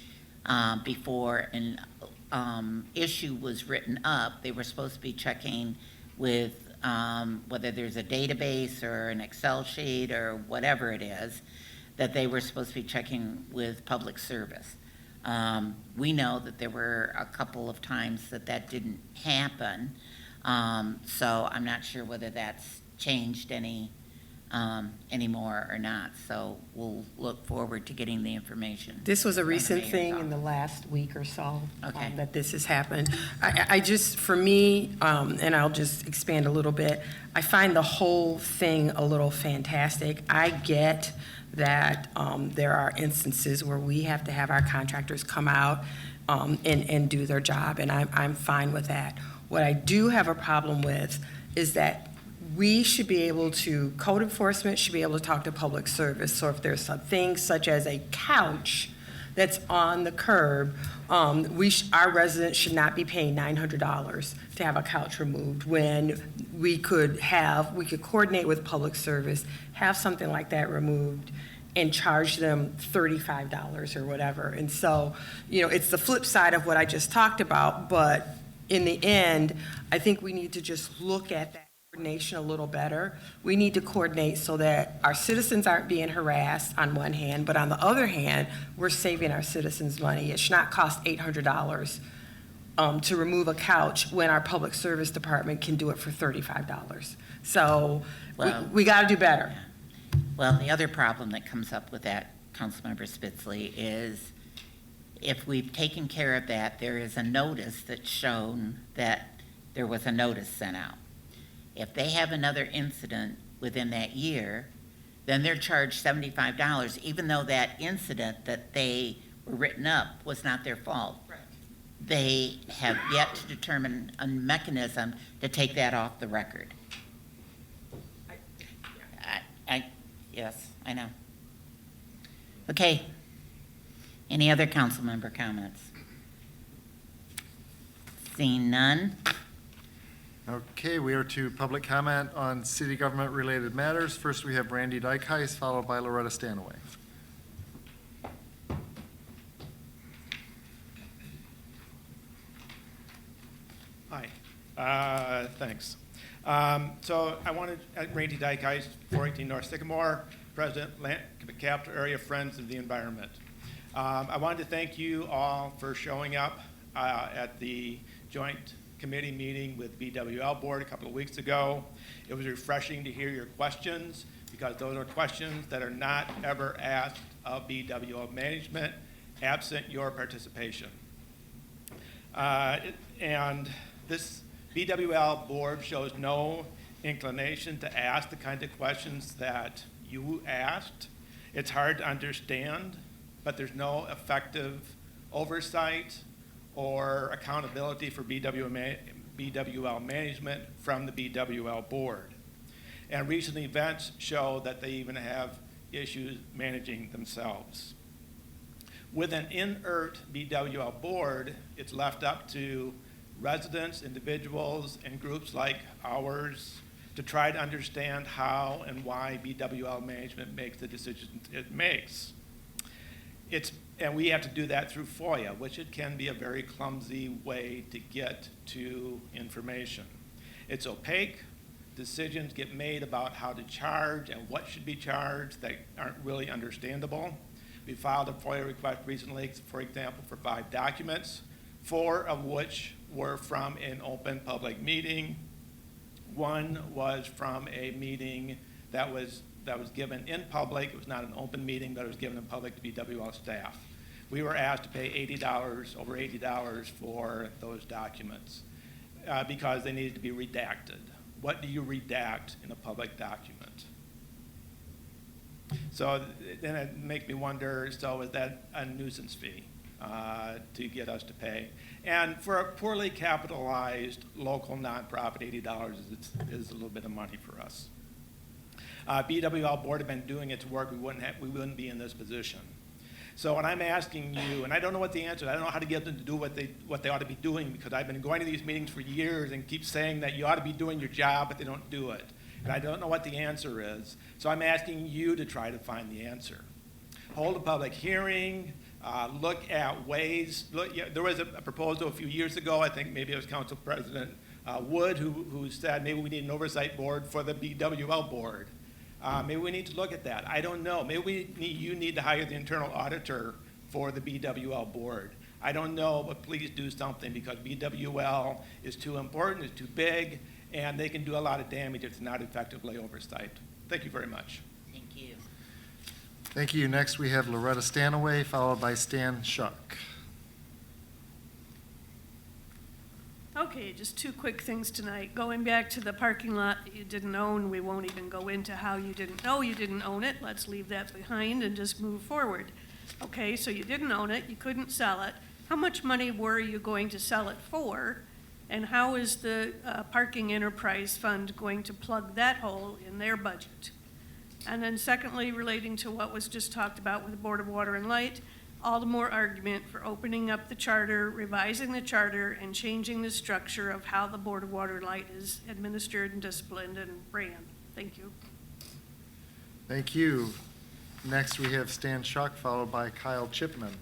before an issue was written up, they were supposed to be checking with whether there's a database or an Excel sheet or whatever it is, that they were supposed to be checking with public service. We know that there were a couple of times that didn't happen, so I'm not sure whether that's changed anymore or not. So we'll look forward to getting the information. This was a recent thing in the last week or so Okay. that this has happened. I just, for me, and I'll just expand a little bit, I find the whole thing a little fantastic. I get that there are instances where we have to have our contractors come out and do their job, and I'm fine with that. What I do have a problem with is that we should be able to, code enforcement should be able to talk to public service. So if there's some things such as a couch that's on the curb, our residents should not be paying $900 to have a couch removed when we could coordinate with public service, have something like that removed, and charge them $35 or whatever. And so, it's the flip side of what I just talked about, but in the end, I think we need to just look at that coordination a little better. We need to coordinate so that our citizens aren't being harassed on one hand, but on the other hand, we're saving our citizens money. It should not cost $800 to remove a couch when our public service department can do it for $35. So we got to do better. Well, the other problem that comes up with that, Councilmember Spitzley, is if we've taken care of that, there is a notice that's shown that there was a notice sent out. If they have another incident within that year, then they're charged $75, even though that incident that they were written up was not their fault. Right. They have yet to determine a mechanism to take that off the record. Yes, I know. Okay. Any other council member comments? Seeing none. Okay, we are to public comment on city government-related matters. First, we have Randy Dykeheis, followed by Loretta Stanaway. Hi, thanks. So I wanted, Randy Dykeheis, 418 North Sycamore, President, Capital Area Friends of the Environment. I wanted to thank you all for showing up at the joint committee meeting with BWL board a couple of weeks ago. It was refreshing to hear your questions because those are questions that are not ever asked of BWL management absent your participation. And this BWL board shows no inclination to ask the kind of questions that you asked. It's hard to understand, but there's no effective oversight or accountability for BWL management from the BWL board. And recent events show that they even have issues managing themselves. With an inert BWL board, it's left up to residents, individuals, and groups like ours to try to understand how and why BWL management makes the decisions it makes. And we have to do that through FOIA, which it can be a very clumsy way to get to information. It's opaque. Decisions get made about how to charge and what should be charged that aren't really understandable. We filed a FOIA request recently, for example, for 5 documents, 4 of which were from an open public meeting. 1 was from a meeting that was given in public. It was not an open meeting, but it was given in public to BWL staff. We were asked to pay $80, over $80 for those documents because they needed to be redacted. What do you redact in a public document? So then it makes me wonder, so is that a nuisance fee to get us to pay? And for a poorly capitalized local nonprofit, $80 is a little bit of money for us. BWL board have been doing its work, we wouldn't be in this position. So when I'm asking you, and I don't know what the answer is, I don't know how to get them to do what they ought to be doing, because I've been going to these meetings for years and keep saying that you ought to be doing your job, but they don't do it. And I don't know what the answer is. So I'm asking you to try to find the answer. Hold a public hearing, look at ways. There was a proposal a few years ago, I think maybe it was Council President Wood, who said maybe we need an oversight board for the BWL board. Maybe we need to look at that. I don't know. Maybe you need to hire the internal auditor for the BWL board. I don't know, but please do something, because BWL is too important, it's too big, and they can do a lot of damage if it's not effectively oversight. Thank you very much. Thank you. Thank you. Next, we have Loretta Stanaway, followed by Stan Shuck. Okay, just 2 quick things tonight. Going back to the parking lot that you didn't own, we won't even go into how you didn't know you didn't own it. Let's leave that behind and just move forward. Okay, so you didn't own it, you couldn't sell it. How much money were you going to sell it for? And how is the Parking Enterprise Fund going to plug that hole in their budget? And then secondly, relating to what was just talked about with the Board of Water and Light, all the more argument for opening up the charter, revising the charter, and changing the structure of how the Board of Water and Light is administered and disciplined and ran. Thank you. Thank you. Next, we have Stan Shuck, followed by Kyle Chipman.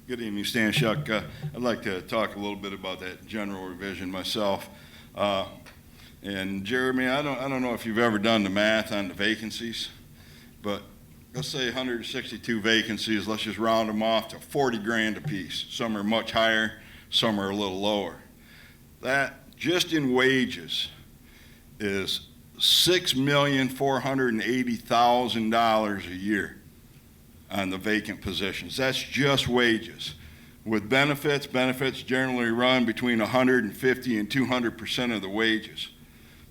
Good evening, Stan Shuck. I'd like to talk a little bit about that general revision myself. And Jeremy, I don't know if you've ever done the math on the vacancies, but let's say 162 vacancies, let's just round them off to 40 grand apiece. Some are much higher, some are a little lower. That, just in wages, is $6,480,000 a year on the vacant positions. That's just wages. With benefits, benefits generally run between 150 and 200% of the wages.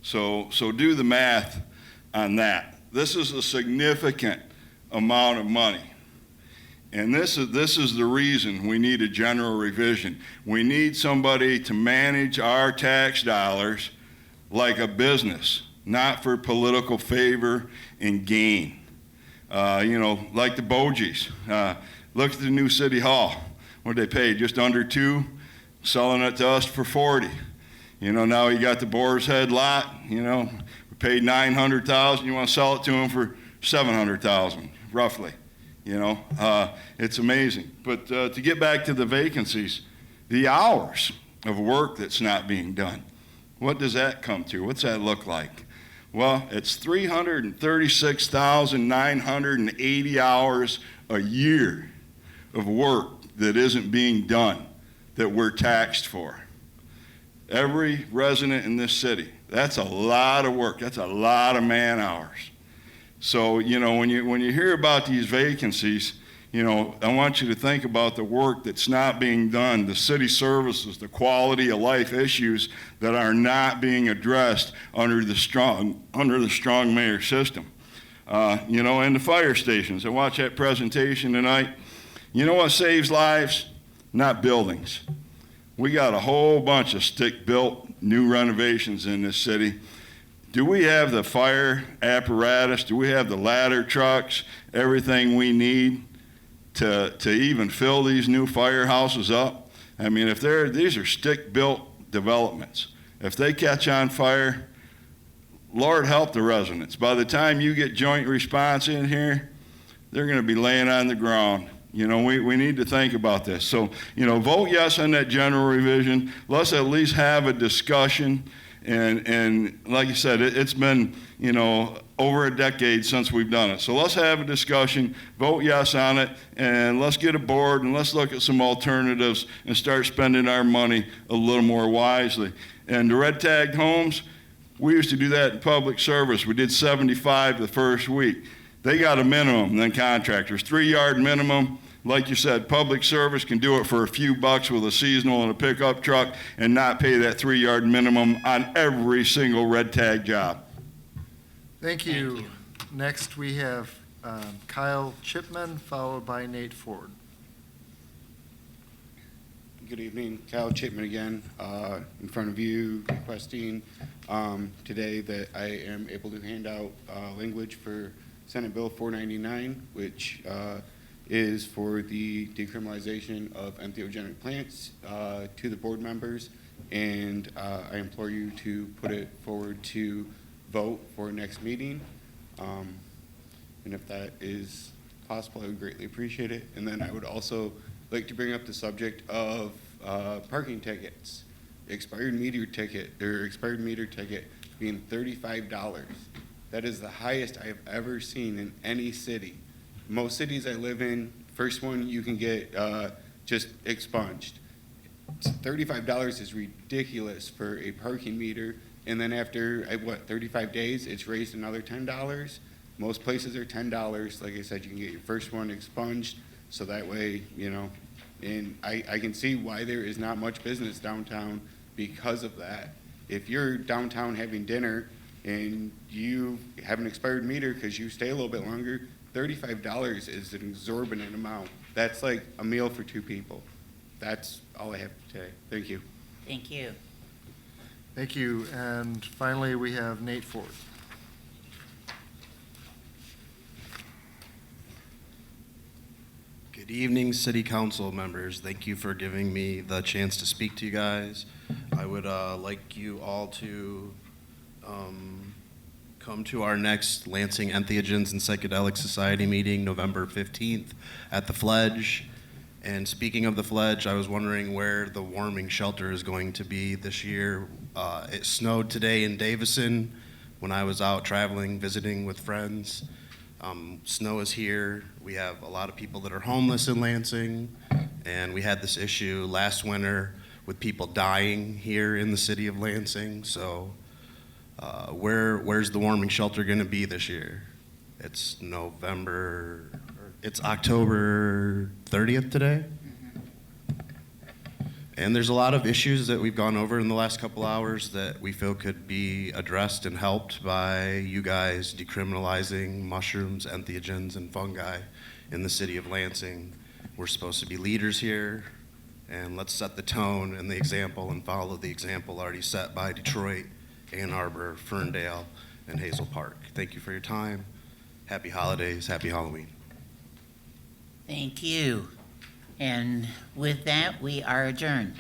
So do the math on that. This is a significant amount of money. And this is the reason we need a general revision. We need somebody to manage our tax dollars like a business, not for political favor and gain. Like the Bogies. Look at the new city hall. What did they pay? Just under $2, selling it to us for $40. Now you got the Boar's Head lot. We paid $900,000. You want to sell it to them for $700,000, roughly. It's amazing. But to get back to the vacancies, the hours of work that's not being done, what does that come to? What's that look like? Well, it's 336,980 hours a year of work that isn't being done, that we're taxed for. Every resident in this city, that's a lot of work. That's a lot of man hours. So, when you hear about these vacancies, you know, I want you to think about the work that's not being done, the city services, the quality of life issues that are not being addressed under the strong mayor system. You know, and the fire stations. I watched that presentation tonight. You know what saves lives? Not buildings. We got a whole bunch of stick-built new renovations in this city. Do we have the fire apparatus? Do we have the ladder trucks, everything we need to even fill these new firehouses up? I mean, these are stick-built developments. If they catch on fire, Lord help the residents. By the time you get joint response in here, they're going to be laying on the ground. You know, we need to think about this. So, you know, vote yes on that general revision. Let's at least have a discussion. And like you said, it's been, you know, over a decade since we've done it. So let's have a discussion, vote yes on it, and let's get aboard and let's look at some alternatives and start spending our money a little more wisely. And the red tagged homes, we used to do that in public service. We did 75 the first week. They got a minimum than contractors, 3-yard minimum. Like you said, public service can do it for a few bucks with a seasonal and a pickup truck and not pay that 3-yard minimum on every single red tag job. Thank you. Next, we have Kyle Chipman, followed by Nate Ford. Good evening, Kyle Chipman again, in front of you, requesting today that I am able to hand out language for Senate Bill 499, which is for the decriminalization of entheogenic plants to the board members, and I implore you to put it forward to vote for next meeting, and if that is possible, I would greatly appreciate it. And then I would also like to bring up the subject of parking tickets. Expired meter ticket being $35. That is the highest I have ever seen in any city. Most cities I live in, first one you can get just expunged. $35 is ridiculous for a parking meter. And then after, 35 days, it's raised another $10. Most places are $10. Like I said, you can get your first one expunged. So that way, you know, and I can see why there is not much business downtown because of that. If you're downtown having dinner and you have an expired meter because you stay a little bit longer, $35 is an exorbitant amount. That's like a meal for 2 people. That's all I have to say. Thank you. Thank you. Thank you. And finally, we have Nate Ford. Good evening, City Council members. Thank you for giving me the chance to speak to you guys. I would like you all to come to our next Lansing Entheogens and Psychedelic Society meeting, November 15th at the Fledge. And speaking of the Fledge, I was wondering where the warming shelter is going to be this year. It snowed today in Davison when I was out traveling, visiting with friends. Snow is here. We have a lot of people that are homeless in Lansing, and we had this issue last winter with people dying here in the city of Lansing. So where's the warming shelter going to be this year? It's October 30th today. And there's a lot of issues that we've gone over in the last couple hours that we feel could be addressed and helped by you guys decriminalizing mushrooms, entheogens, and fungi in the city of Lansing. We're supposed to be leaders here, and let's set the tone and the example and follow the example already set by Detroit, Ann Arbor, Ferndale, and Hazel Park. Thank you for your time. Happy holidays. Happy Halloween. Thank you. And with that, we are adjourned.